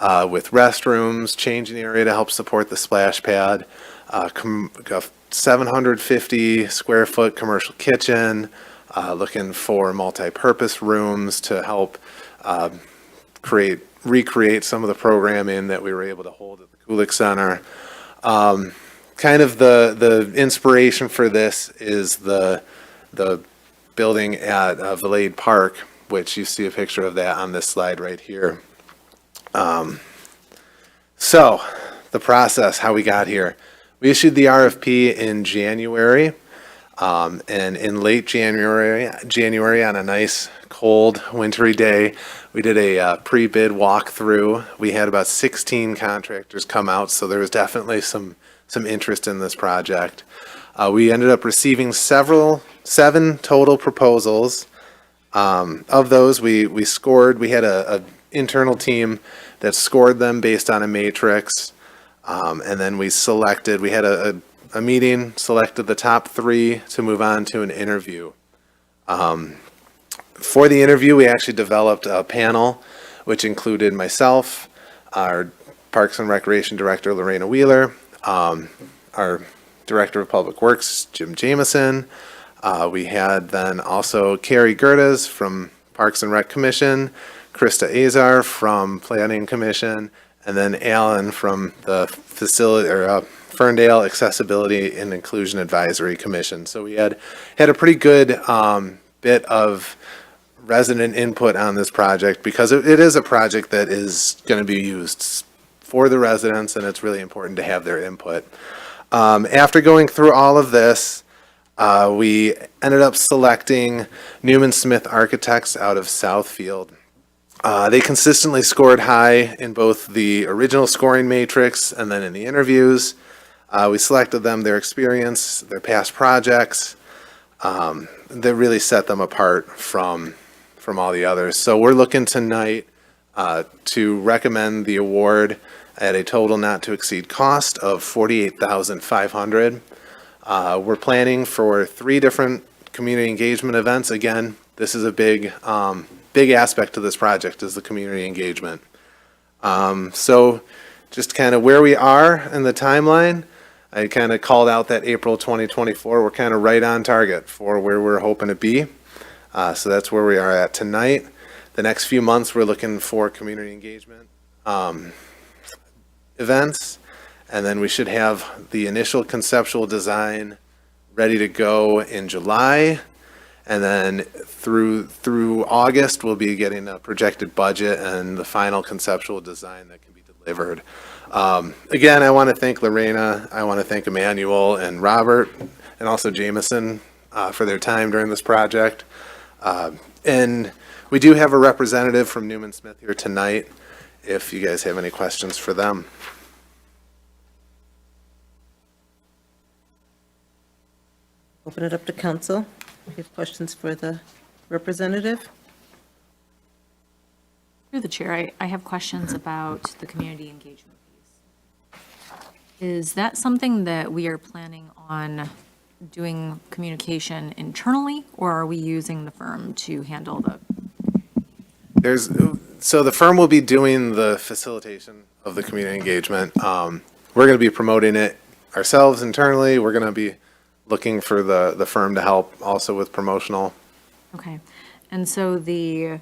with restrooms, changing area to help support the splash pad, a 750 square foot commercial kitchen, looking for multi-purpose rooms to help recreate some of the programming that we were able to hold at the Kulik Center. Kind of the inspiration for this is the building at Valade Park, which you see a picture of that on this slide right here. So the process, how we got here. We issued the RFP in January, and in late January on a nice cold wintry day, we did a pre-bid walkthrough. We had about 16 contractors come out, so there was definitely some interest in this project. We ended up receiving 7 total proposals. Of those, we scored. We had a internal team that scored them based on a matrix, and then we had a meeting, selected the top 3 to move on to an interview. For the interview, we actually developed a panel, which included myself, our Parks and Recreation Director, Lorena Wheeler, our Director of Public Works, Jim Jameson. We had then also Carrie Gerdes from Parks and Rec Commission, Krista Azar from Planning Commission, and then Alan from the Ferndale Accessibility and Inclusion Advisory Commission. So we had a pretty good bit of resident input on this project because it is a project that is going to be used for the residents, and it's really important to have their input. After going through all of this, we ended up selecting Newman Smith Architects out of Southfield. They consistently scored high in both the original scoring matrix and then in the interviews. We selected them, their experience, their past projects, that really set them apart from all the others. So we're looking tonight to recommend the award at a total not to exceed cost of $48,500. We're planning for 3 different community engagement events. Again, this is a big aspect of this project is the community engagement. So just kind of where we are in the timeline, I kind of called out that April 2024. We're kind of right on target for where we're hoping to be. So that's where we are at tonight. The next few months, we're looking for community engagement events, and then we should have the initial conceptual design ready to go in July, And then through August, we'll be getting a projected budget and the final conceptual design that can be delivered. Again, I want to thank Lorena, I want to thank Emmanuel and Robert, and also Jameson for their time during this project. And we do have a representative from Newman Smith here tonight, if you guys have any questions for them. Open it up to council. If you have questions for the representative? Through the chair, I have questions about the community engagement piece. Is that something that we are planning on doing communication internally, or are we using the firm to handle the? So the firm will be doing the facilitation of the community engagement. We're going to be promoting it ourselves internally. We're going to be looking for the firm to help also with promotional. Okay, and so the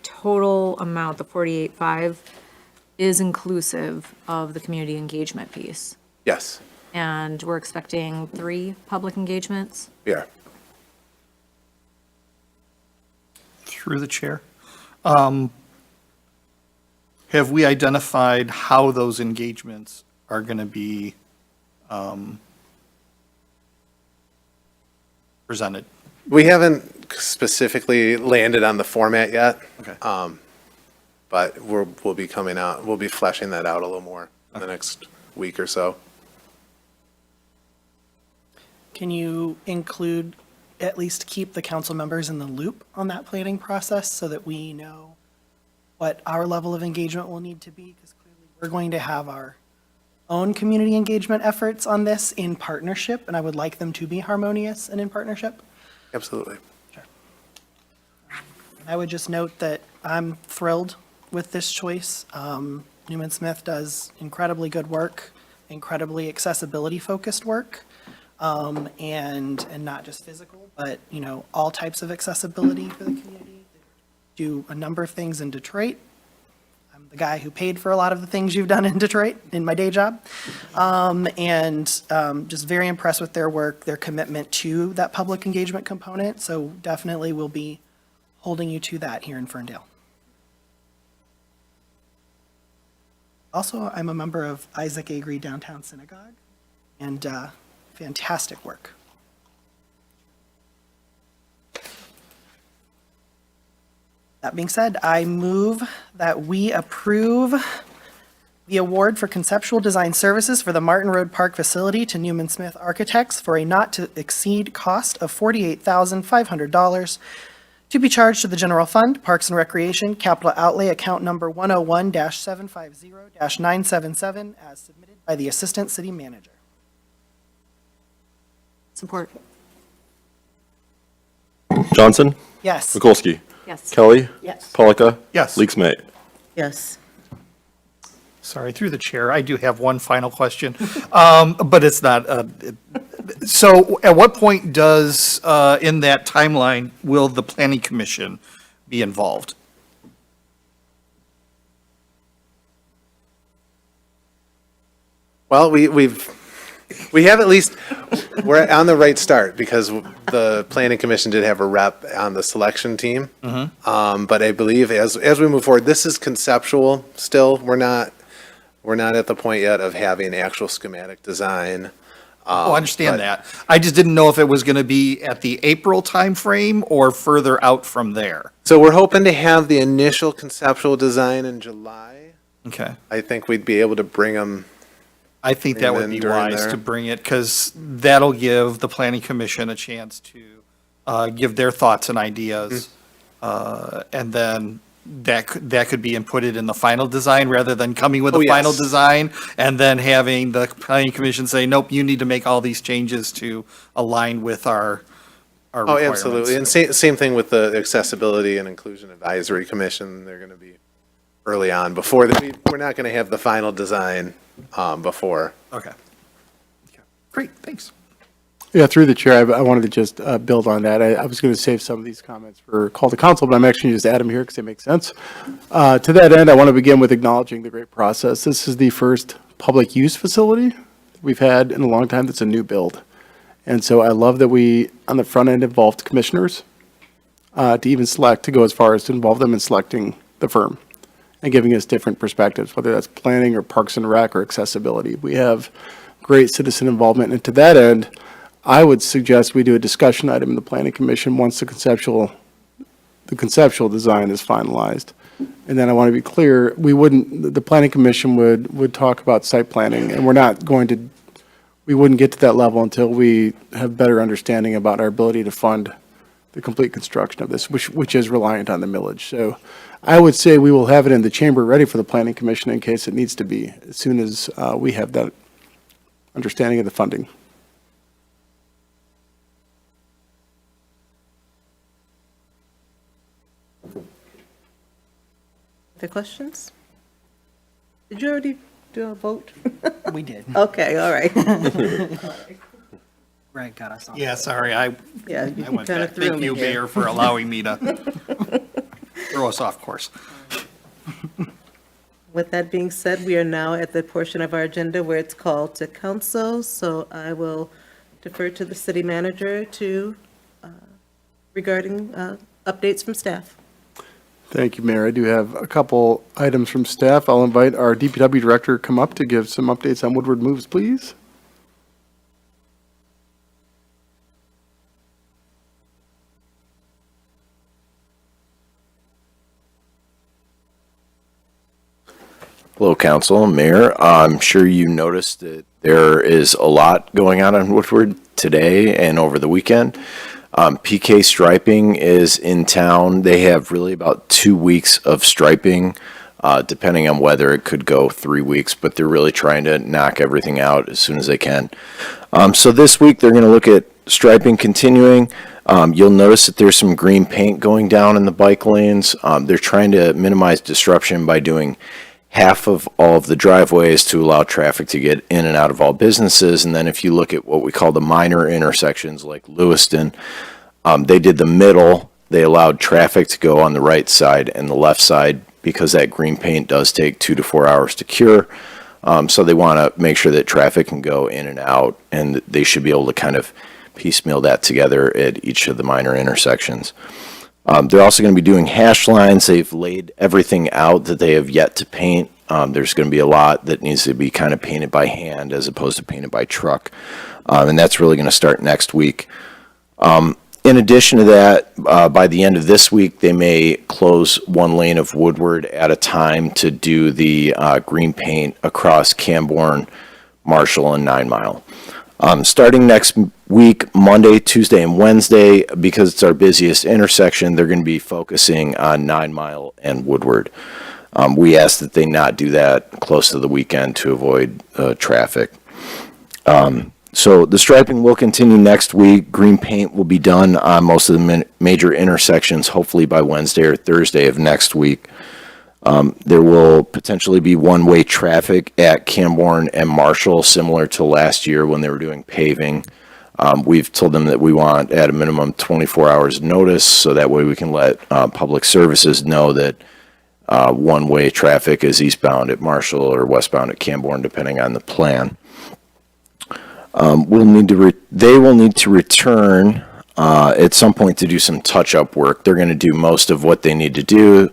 total amount, the 48.5, is inclusive of the community engagement piece? Yes, And we're expecting 3 public engagements? we are. Through the chair. Have we identified how those engagements are going to be presented? We haven't specifically landed on the format yet. Okay. But we'll be coming out, we'll be fleshing that out a little more in the next week or so. Can you include, at least keep the council members in the loop on that planning process so that we know what our level of engagement will need to be? Because clearly we're going to have our own community engagement efforts on this in partnership, and I would like them to be harmonious and in partnership. Absolutely. I would just note that I'm thrilled with this choice. Newman Smith does incredibly good work, incredibly accessibility-focused work, and not just physical, but, you know, all types of accessibility for the community. Do a number of things in Detroit. I'm the guy who paid for a lot of the things you've done in Detroit in my day job. Just very impressed with their work, their commitment to that public engagement component. So definitely we'll be holding you to that here in Ferndale. Also, I'm a member of Isaac Agri Downtown Synagogue, and fantastic work. That being said, I move that we approve the award for conceptual design services for the Martin Road Park facility to Newman Smith Architects for a not-to-exceed cost of $48,500 to be charged to the general fund, Parks and Recreation, capital outlay account number 101-750-977, as submitted by the Assistant City Manager. Support. Johnson? Yes. Mikulski? Yes. Kelly? Yes. Polika? Yes. Leaks May? Yes. Sorry, through the chair, I do have one final question, but it's not. So at what point does, in that timeline, will the planning commission be involved? Well, we have at least, we're on the right start because the planning commission did have a rep on the selection team. But I believe as we move forward, this is conceptual still. We're not at the point yet of having actual schematic design. Oh, I understand but- that. I just didn't know if it was going to be at the April timeframe or further out from there. So we're hoping to have the initial conceptual design in July. Okay. I think we'd be able to bring them. I think that would And be then during wise there. to bring it, because that'll give the planning commission a chance to give their thoughts and ideas. And then that could be inputted in the final design, rather than coming with Oh, a final yes. design and then having the planning commission say, nope, you need to make all these changes to align with our Oh, requirements. absolutely. And same thing with the Accessibility and Inclusion Advisory Commission. They're going to be early on before, we're not going to have the final design before. Okay. Great, thanks. Yeah, through the chair, I wanted to just build on that. I was going to save some of these comments for call to council, but I'm actually going to just add them here because they make sense. To that end, I want to begin with acknowledging the great process. This is the first public use facility we've had in a long time that's a new build. And so I love that we, on the front end, involved commissioners to even select, to go as far as to involve them in selecting the firm and giving us different perspectives, whether that's planning or Parks and Rec or accessibility. We have great citizen involvement. And to that end, I would suggest we do a discussion item in the Planning Commission once the conceptual design is finalized. And then I want to be clear, the Planning Commission would talk about site planning, and we wouldn't get to that level until we have better understanding about our ability to fund the complete construction of this, which is reliant on the millage. So I would say we will have it in the chamber ready for the Planning Commission in case it needs to be, as soon as we have that understanding of the funding. Other questions? Did you already do a vote? We did. Okay, all right. Greg got us on. Yeah, sorry, I Yeah, you went kind of back. threw Thank me you, here. Mayor, for allowing me to throw us off course. With that being said, we are now at the portion of our agenda where it's called to council, so I will defer to the city manager regarding updates from staff. Thank you, Mayor. I do have a couple items from staff. I'll invite our DPW director to come up to give some updates on Woodward moves, please. Hello, Council, Mayor. I'm sure you noticed that there is a lot going on Woodward today and over the weekend. PK Striping is in town. They have really about 2 weeks of striping, depending on weather. It could go 3 weeks, but they're really trying to knock everything out as soon as they can. So this week, they're going to look at striping continuing. You'll notice that there's some green paint going down in the bike lanes. They're trying to minimize disruption by doing half of all of the driveways to allow traffic to get in and out of all businesses. And then if you look at what we call the minor intersections like Lewiston, they did the middle. They allowed traffic to go on the right side and the left side because that green paint does take 2 to 4 hours to cure. So they want to make sure that traffic can go in and out, and they should be able to kind of piecemeal that together at each of the minor intersections. They're also going to be doing hash lines. They've laid everything out that they have yet to paint. There's going to be a lot that needs to be kind of painted by hand as opposed to painted by truck. And that's really going to start next week. In addition to that, by the end of this week, they may close one lane of Woodward at a time to do the green paint across Camborne, Marshall, and 9 Mile. Starting next week, Monday, Tuesday, and Wednesday, because it's our busiest intersection, they're going to be focusing on 9 Mile and Woodward. We ask that they not do that close to the weekend to avoid traffic. So the striping will continue next week. Green paint will be done on most of the major intersections, hopefully by Wednesday or Thursday of next week. There will potentially be one-way traffic at Camborne and Marshall, similar to last year when they were doing paving. We've told them that we want at a minimum 24 hours notice, so that way we can let public services know that one-way traffic is eastbound at Marshall or westbound at Camborne, depending on the plan. They will need to return at some point to do some touch-up work. They're going to do most of what they need to do,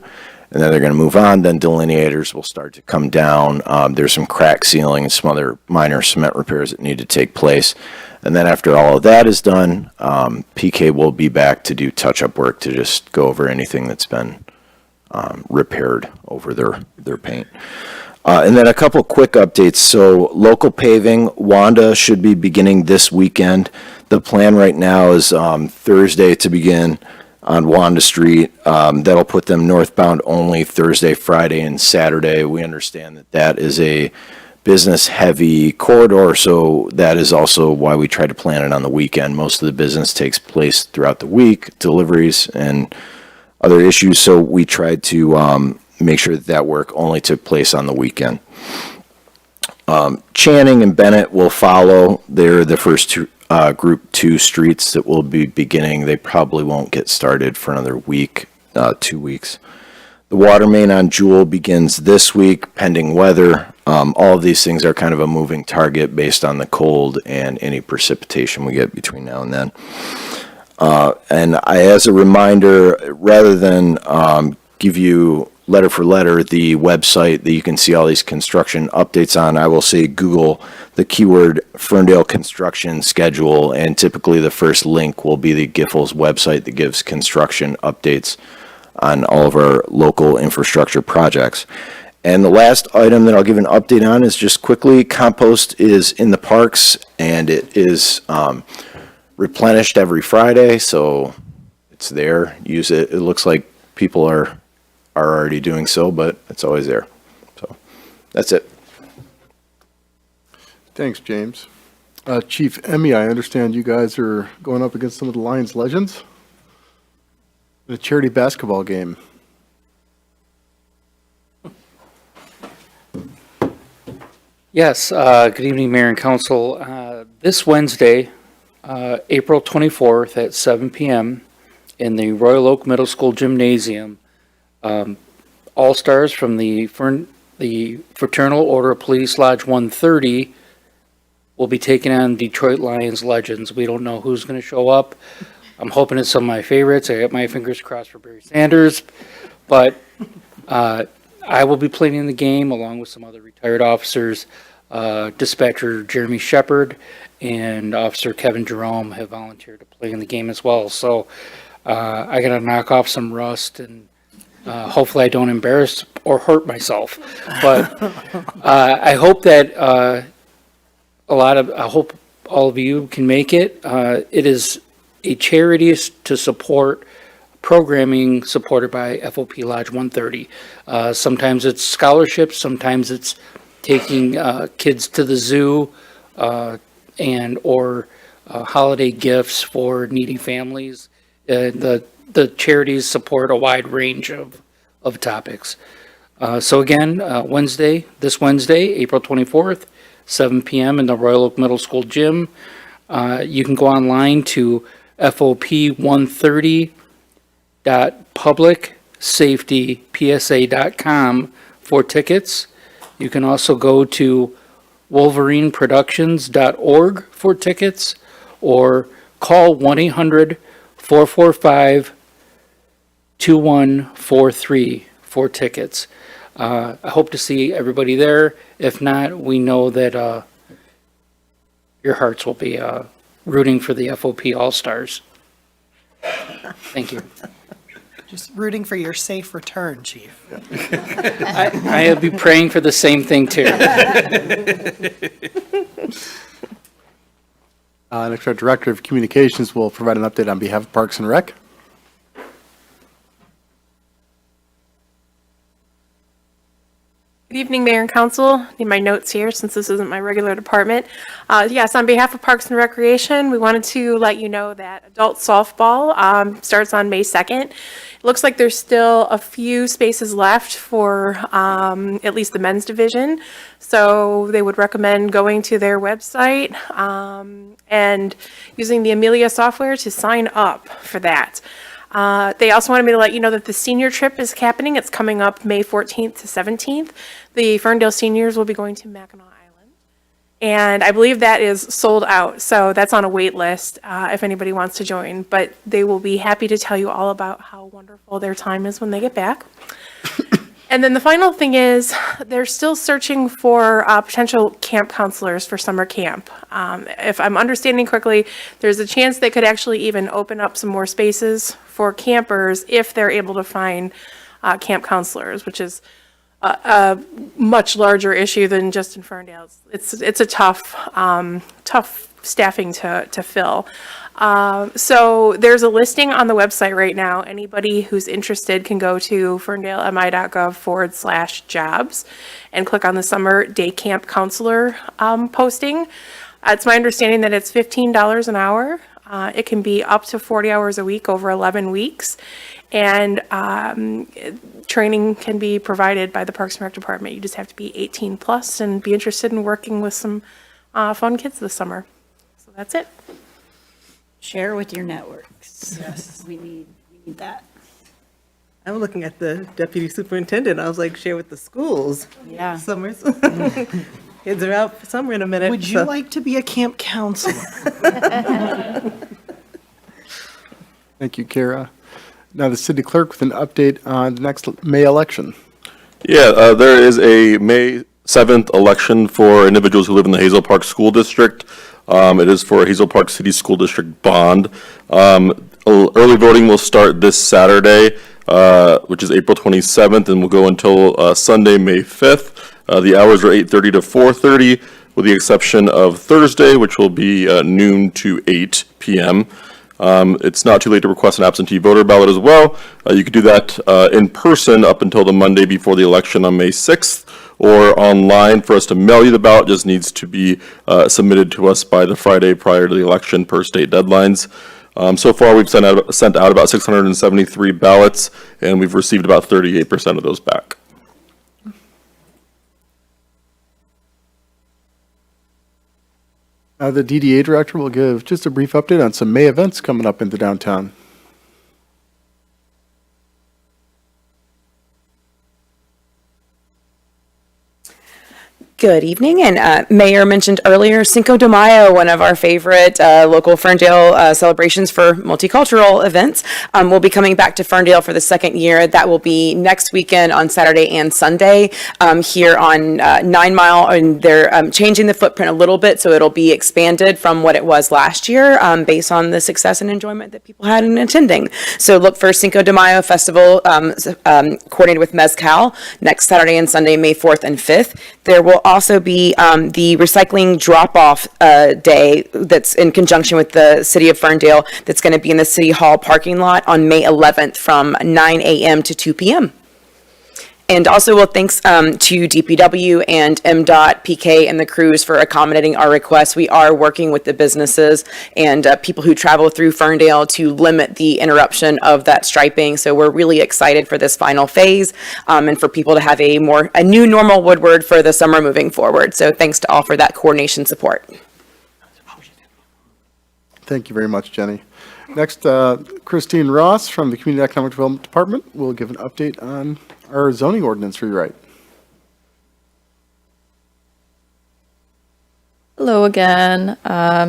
and then they're going to move on. Then delineators will start to come down. There's some crack sealing and some other minor cement repairs that need to take place. And then after all of that is done, PK will be back to do touch-up work to just go over anything that's been repaired over their paint. And then a couple quick updates. So local paving, Wanda should be beginning this weekend. The plan right now is Thursday to begin on Wanda Street. That'll put them northbound only Thursday, Friday, and Saturday. We understand that that is a business-heavy corridor, so that is also why we try to plan it on the weekend. Most of the business takes place throughout the week, deliveries and other issues, so we tried to make sure that work only took place on the weekend. Channing and Bennett will follow. They're the first two, group 2 streets that will be beginning. They probably won't get started for another week, 2 weeks. The water main on Jewel begins this week, pending weather. All of these things are kind of a moving target based on the cold and any precipitation we get between now and then. As a reminder, rather than give you letter for letter the website that you can see all these construction updates on, I will say Google the keyword Ferndale construction schedule, and typically the first link will be the Giffords website that gives construction updates on all of our local infrastructure projects. And the last item that I'll give an update on is just quickly, compost is in the parks, and it is replenished every Friday, so it's there. Use it. It looks like people are already doing so, but it's always there. So that's it. Thanks, James. Chief Emmy, I understand you guys are going up against some of the Lions legends in a charity basketball game. Yes, good evening, Mayor and Council. This Wednesday, April 24th at 7 p.m. in the Royal Oak Middle School Gymnasium, All-Stars from the Fraternal Order of Police Lodge 130 will be taking on Detroit Lions legends. We don't know who's going to show up. I'm hoping it's some of my favorites. I got my fingers crossed for Barry Sanders, but I will be playing in the game along with some other retired officers. Dispatcher Jeremy Shepard and Officer Kevin Jerome have volunteered to play in the game as well. So I got to knock off some rust, and hopefully I don't embarrass or hurt myself. But I hope that I hope all of you can make it. It is a charity to support programming supported by FOP Lodge 130. Sometimes it's scholarships, sometimes it's taking kids to the zoo or holiday gifts for needy families. The charities support a wide range of topics. So again, this Wednesday, April 24th, 7 p.m. in the Royal Oak Middle School gym. You can go online to FOP130.publicsafetypsa.com for tickets. You can also go to wolverineproductions.org for tickets, or call 1-800-445-2143 for tickets. I hope to see everybody there. If not, we know that your hearts will be rooting for the FOP All-Stars. Thank you. Just rooting for your safe return, Chief. I'll be praying for the same thing too. Next, our Director of Communications will provide an update on behalf of Parks and Rec. Good evening, Mayor and Council. Need my notes here since this isn't my regular department. Yes, on behalf of Parks and Recreation, we wanted to let you know that adult softball starts on May 2nd. It looks like there's still a few spaces left for at least the men's division. So they would recommend going to their website and using the Amelia software to sign up for that. They also wanted me to let you know that the senior trip is happening. It's coming up May 14th to 17th. The Ferndale seniors will be going to Mackinac Island. And I believe that is sold out, so that's on a wait list if anybody wants to join. But they will be happy to tell you all about how wonderful their time is when they get back. And then the final thing is they're still searching for potential camp counselors for summer camp. If I'm understanding correctly, there's a chance they could actually even open up some more spaces for campers if they're able to find camp counselors, which is a much larger issue than just in Ferndale. It's a tough staffing to fill. So there's a listing on the website right now. Anybody who's interested can go to ferndalemi.gov/jobs and click on the summer day camp counselor posting. It's my understanding that it's $15 an hour. It can be up to 40 hours a week over 11 weeks. And training can be provided by the Parks and Rec Department. You just have to be 18 plus and be interested in working with some fun kids this summer. So that's it. Share with your networks. Yes. We need that. I'm looking at the deputy superintendent. I was like, share with the schools. Yeah. Summers. Kids are out for summer in a minute. Would you so- like to be a camp counselor? Thank you, Kara. Now the city clerk with an update on the next May election. Yeah, there is a May 7th election for individuals who live in the Hazel Park School District. It is for a Hazel Park City School District bond. Early voting will start this Saturday, which is April 27th, and will go until Sunday, May 5th. The hours are 8:30 to 4:30, with the exception of Thursday, which will be noon to 8 p.m. It's not too late to request an absentee voter ballot as well. You could do that in person up until the Monday before the election on May 6th, or online. For us to mail you the ballot, just needs to be submitted to us by the Friday prior to the election per state deadlines. So far, we've sent out about 673 ballots, and we've received about 38% of those back. The DDA director will give just a brief update on some May events coming up in the downtown. Good evening, and Mayor mentioned earlier Cinco de Mayo, one of our favorite local Ferndale celebrations for multicultural events, will be coming back to Ferndale for the second year. That will be next weekend on Saturday and Sunday here on 9 Mile, and they're changing the footprint a little bit, so it'll be expanded from what it was last year based on the success and enjoyment that people had in attending. So look for Cinco de Mayo Festival coordinated with Mezcal next Saturday and Sunday, May 4th and 5th. There will also be the recycling drop-off day that's in conjunction with the city of Ferndale that's going to be in the City Hall parking lot on May 11th from 9 a.m. to 2 p.m. And also, well, thanks to DPW and MDOT, PK, and the crews for accommodating our requests. We are working with the businesses and people who travel through Ferndale to limit the interruption of that striping. So we're really excited for this final phase and for people to have a new normal Woodward for the summer moving forward. So thanks to all for that coordination support. Thank you very much, Jenny. Next, Christine Ross from the Community Economic Development Department will give an update on our zoning ordinance rewrite. Hello again.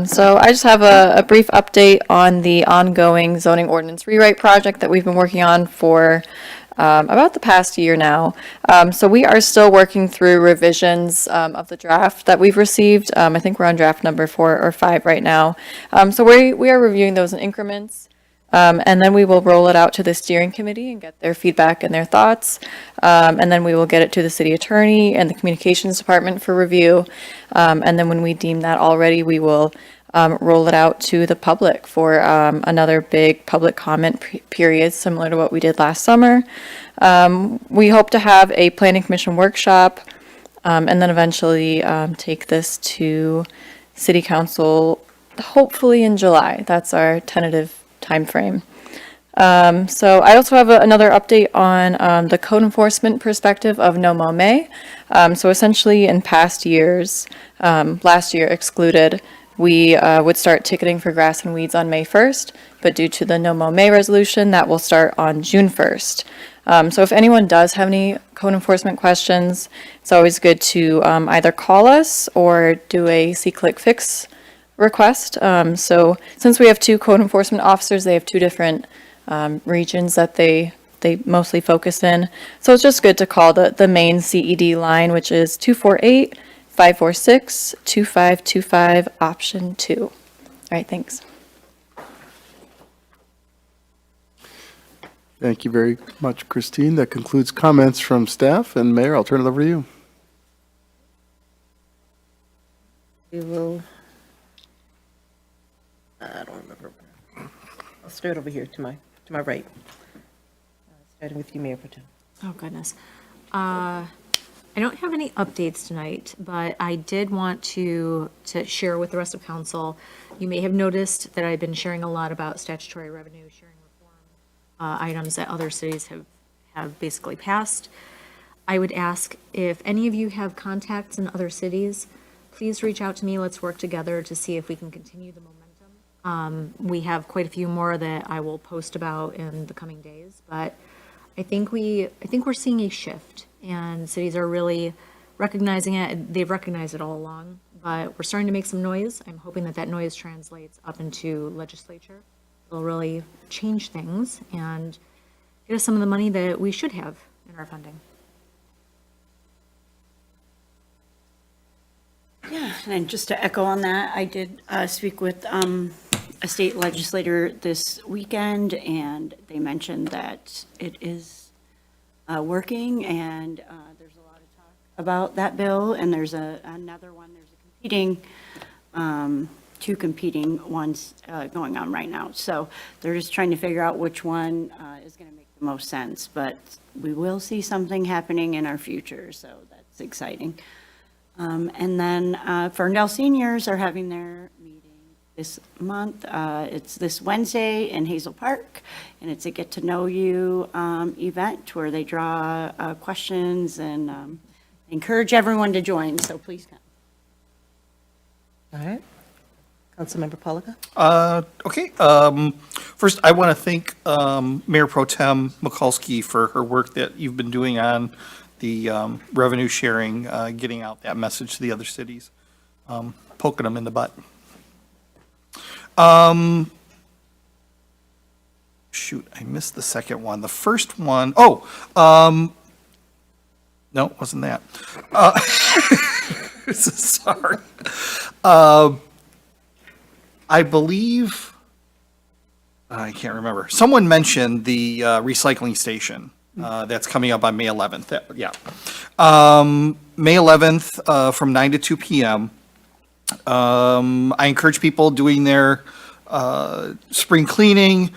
So I just have a brief update on the ongoing zoning ordinance rewrite project that we've been working on for about the past year now. So we are still working through revisions of the draft that we've received. I think we're on draft number 4 or 5 right now. So we are reviewing those in increments. And then we will roll it out to the steering committee and get their feedback and their thoughts. And then we will get it to the city attorney and the communications department for review. And then when we deem that all ready, we will roll it out to the public for another big public comment period, similar to what we did last summer. We hope to have a planning commission workshop and then eventually take this to city council, hopefully in July. That's our tentative timeframe. So I also have another update on the code enforcement perspective of No Mow May. So essentially in past years, last year excluded, we would start ticketing for grass and weeds on May 1st, but due to the No Mow May resolution, that will start on June 1st. So if anyone does have any code enforcement questions, it's always good to either call us or do a see-click-fix request. So since we have 2 code enforcement officers, they have 2 different regions that they mostly focus in. So it's just good to call the main CED line, which is 248-546-2525, option 2. All right, thanks. Thank you very much, Christine. That concludes comments from staff. And Mayor, I'll turn it over to you. We will. I don't remember. I'll start over here to my right. Starting with you, Mayor Protem. Oh, goodness. I don't have any updates tonight, but I did want to share with the rest of council. You may have noticed that I've been sharing a lot about statutory revenue sharing reform items that other cities have basically passed. I would ask if any of you have contacts in other cities, please reach out to me. Let's work together to see if we can continue the momentum. We have quite a few more that I will post about in the coming days, but I think we're seeing a shift, and cities are really recognizing it. They've recognized it all along, but we're starting to make some noise. I'm hoping that that noise translates up into legislature. It'll really change things and get us some of the money that we should have in our funding. Yeah, and just to echo on that, I did speak with a state legislator this weekend, and they mentioned that it is working, and there's a lot of talk about that bill, and there's another one, there's a competing, two competing ones going on right now. So they're just trying to figure out which one is going to make the most sense, but we will see something happening in our future, so that's exciting. And then Ferndale seniors are having their meeting this month. It's this Wednesday in Hazel Park, and it's a get-to-know-you event where they draw questions and encourage everyone to join, so please come. All right. Councilmember Polika? Okay, first, I want to thank Mayor Pro Tem Mikulski for her work that you've been doing on the revenue sharing, getting out that message to the other cities, poking them in the butt. Shoot, I missed the second one. The first one, no, it wasn't that. Sorry. I believe, I can't remember. Someone mentioned the recycling station that's coming up on May 11th. May 11th from 9 to 2 p.m. I encourage people doing their spring cleaning,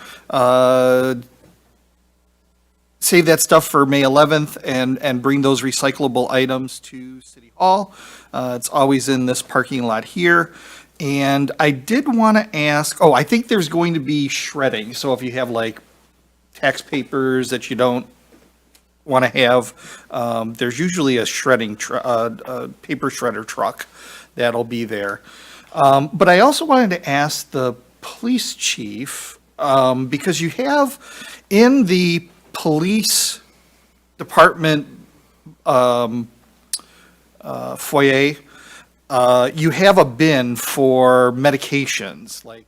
save that stuff for May 11th and bring those recyclable items to City Hall. It's always in this parking lot here. And I did want to ask, I think there's going to be shredding. So if you have like tax papers that you don't want to have, there's usually a shredding, paper shredder truck that'll be there. But I also wanted to ask the police chief, because you have in the police department foyer, you have a bin for medications, like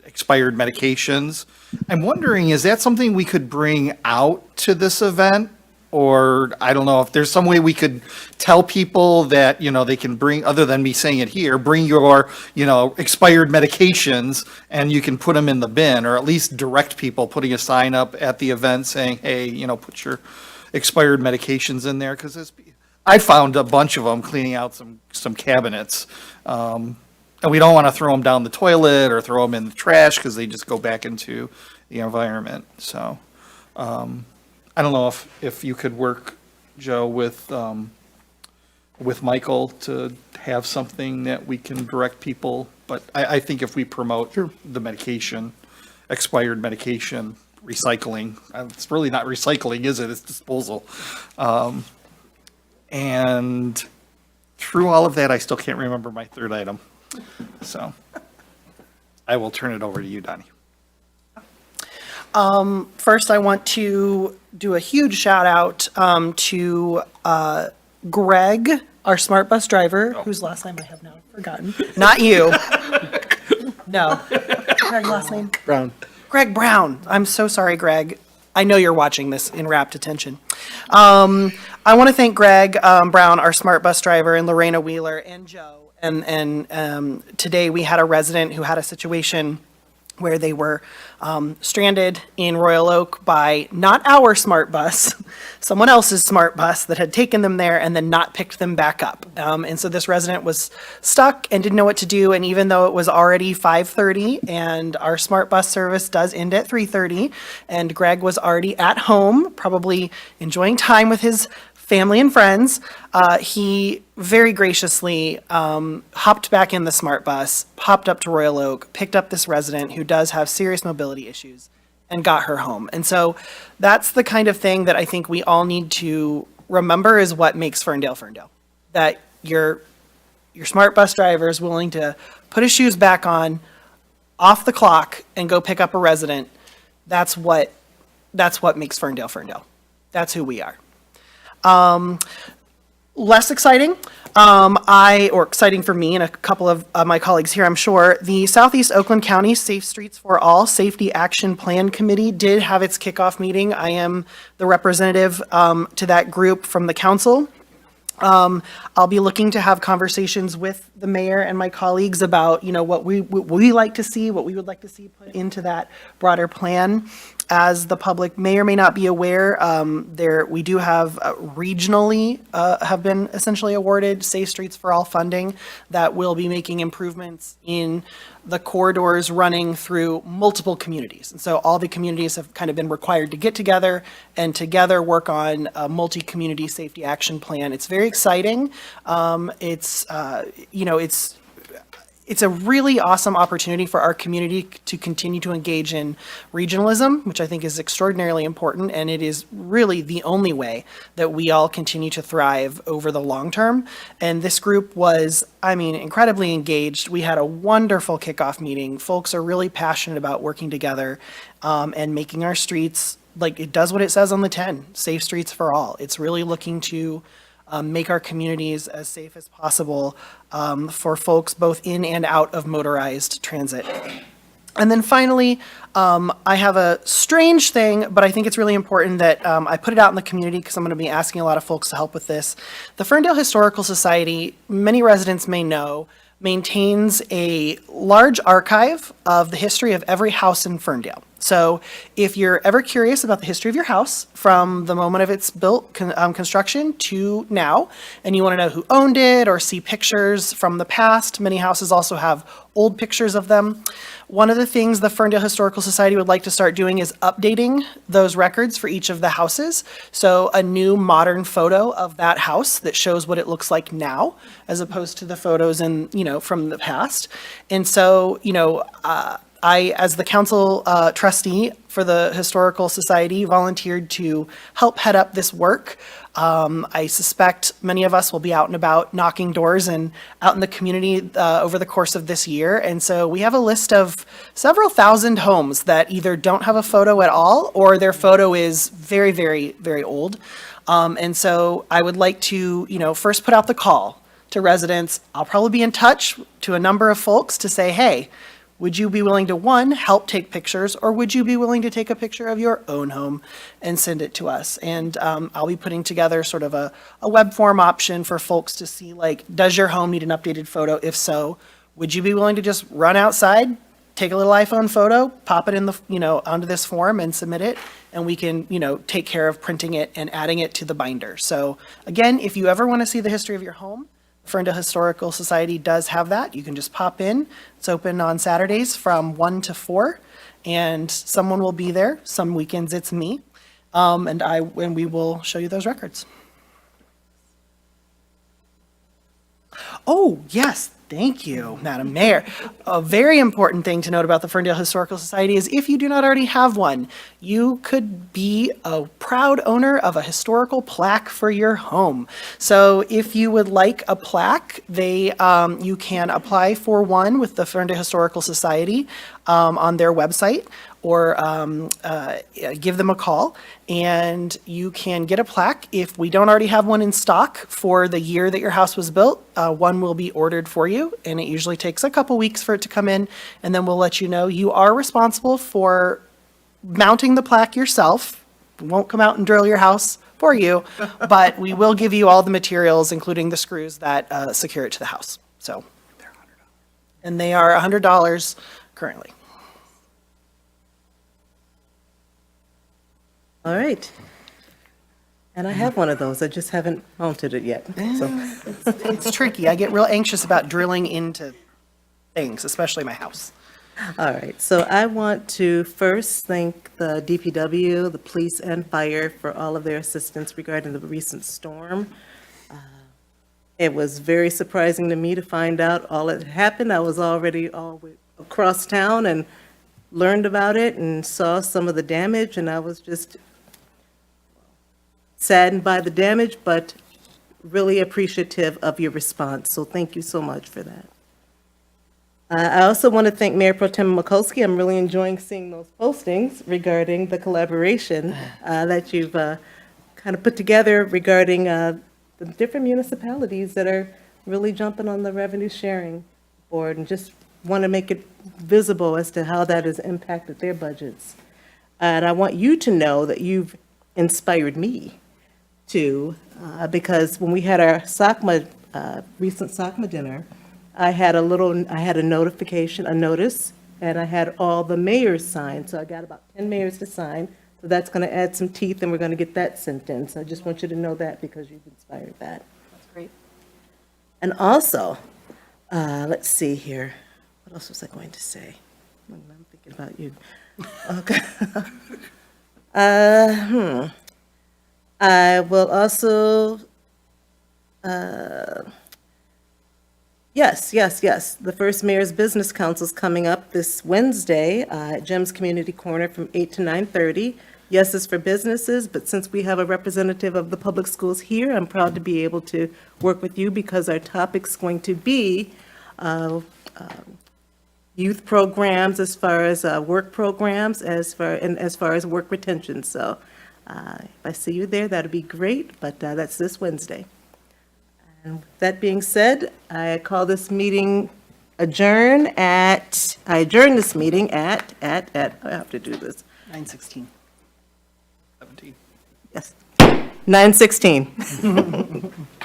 expired medications. I'm wondering, is that something we could bring out to this event? Or I don't know if there's some way we could tell people that, they can bring, other than me saying it here, bring your, expired medications and you can put them in the bin, or at least direct people putting a sign up at the event saying, hey, put your expired medications in there. Because I found a bunch of them cleaning out some cabinets. And we don't want to throw them down the toilet or throw them in the trash because they just go back into the environment. So I don't know if you could work, Joe, with Michael to have something that we can direct people. But I think if we promote the medication, expired medication, recycling, it's really not recycling, is it? It's disposal. And through all of that, I still can't remember my third item. So I will turn it over to you, Donnie. First, I want to do a huge shout out to Greg, our smart bus driver, whose last name I have now forgotten. Not you. No. Greg, last name? Brown. Greg Brown. I'm so sorry, Greg. I know you're watching this in rapt attention. I want to thank Greg Brown, our smart bus driver, and Lorena Wheeler and Joe. And today we had a resident who had a situation where they were stranded in Royal Oak by not our smart bus, someone else's smart bus that had taken them there and then not picked them back up. And so this resident was stuck and didn't know what to do. And even though it was already 5:30 and our smart bus service does end at 3:30, and Greg was already at home, probably enjoying time with his family and friends, he very graciously hopped back in the smart bus, hopped up to Royal Oak, picked up this resident who does have serious mobility issues, and got her home. And so that's the kind of thing that I think we all need to remember is what makes Ferndale Ferndale. That your smart bus driver is willing to put his shoes back on, off the clock, and go pick up a resident. That's what that's what makes Ferndale Ferndale. That's who we are. Less exciting, or exciting for me and a couple of my colleagues here, I'm sure, the Southeast Oakland County Safe Streets for All Safety Action Plan Committee did have its kickoff meeting. I am the representative to that group from the council. I'll be looking to have conversations with the mayor and my colleagues about, what we like to see, what we would like to see put into that broader plan. As the public may or may not be aware, we do have regionally have been essentially awarded Safe Streets for All funding that will be making improvements in the corridors running through multiple communities. And so all the communities have kind of been required to get together and together work on a multi-community safety action plan. It's very exciting. It's a really awesome opportunity for our community to continue to engage in regionalism, which I think is extraordinarily important, and it is really the only way that we all continue to thrive over the long term. And this group was, incredibly engaged. We had a wonderful kickoff meeting. Folks are really passionate about working together and making our streets, like it does what it says on the 10, safe streets for all. It's really looking to make our communities as safe as possible for folks both in and out of motorized transit. And then finally, I have a strange thing, but I think it's really important that I put it out in the community because I'm going to be asking a lot of folks to help with this. The Ferndale Historical Society, many residents may know, maintains a large archive of the history of every house in Ferndale. So if you're ever curious about the history of your house from the moment of its construction to now, and you want to know who owned it or see pictures from the past, many houses also have old pictures of them. One of the things the Ferndale Historical Society would like to start doing is updating those records for each of the houses. So a new modern photo of that house that shows what it looks like now, as opposed to the photos from the past. And so, I, as the council trustee for the Historical Society, volunteered to help head up this work. I suspect many of us will be out and about knocking doors and out in the community over the course of this year. And so we have a list of several thousand homes that either don't have a photo at all or their photo is very, very, very old. And so I would like to, first put out the call to residents. I'll probably be in touch to a number of folks to say, hey, would you be willing to, one, help take pictures, or would you be willing to take a picture of your own home and send it to us? And I'll be putting together sort of a web form option for folks to see, like, does your home need an updated photo? If so, would you be willing to just run outside, take a little iPhone photo, pop it in the, onto this form and submit it, and we can, take care of printing it and adding it to the binder. So again, if you ever want to see the history of your home, Ferndale Historical Society does have that. You can just pop in. It's open on Saturdays from 1 to 4, and someone will be there. Some weekends it's me, and we will show you those records. Oh, yes. Thank you, Madam Mayor. A very important thing to note about the Ferndale Historical Society is if you do not already have one, you could be a proud owner of a historical plaque for your home. So if you would like a plaque, you can apply for one with the Ferndale Historical Society on their website, or give them a call, and you can get a plaque. If we don't already have one in stock for the year that your house was built, one will be ordered for you, and it usually takes a couple weeks for it to come in, and then we'll let you know. You are responsible for mounting the plaque yourself. We won't come out and drill your house for you, but we will give you all the materials, including the screws that secure it to the house. So, and they are $100 currently. All right. And I have one of those. I just haven't mounted it yet. So It's tricky. I get real anxious about drilling into things, especially my house. All right, so I want to first thank the DPW, the police, and fire for all of their assistance regarding the recent storm. It was very surprising to me to find out all that happened. I was already all across town and learned about it and saw some of the damage, and I was just saddened by the damage, but really appreciative of your response. So thank you so much for that. I also want to thank Mayor Pro Tem Mikulski. I'm really enjoying seeing those postings regarding the collaboration that you've kind of put together regarding the different municipalities that are really jumping on the revenue sharing board, and just want to make it visible as to how that has impacted their budgets. And I want you to know that you've inspired me to, because when we had our recent SACMA dinner, I had a notification, a notice, and I had all the mayors sign. So I got about 10 mayors to sign. So that's going to add some teeth, and we're going to get that sent in. So I just want you to know that because you've inspired that. That's great. And also, let's see here. What else was I going to say? I'm thinking about you. Okay. I will also, yes. The first Mayor's Business Council is coming up this Wednesday at Jim's Community Corner from 8 to 9:30. Yes, it's for businesses, but since we have a representative of the public schools here, I'm proud to be able to work with you because our topic's going to be youth programs as far as work programs, as far as work retention. So if I see you there, that'd be great, but that's this Wednesday. And with that being said, I call this meeting I adjourn this meeting at, I have to do this. 9:16. 17. Yes, 9:16.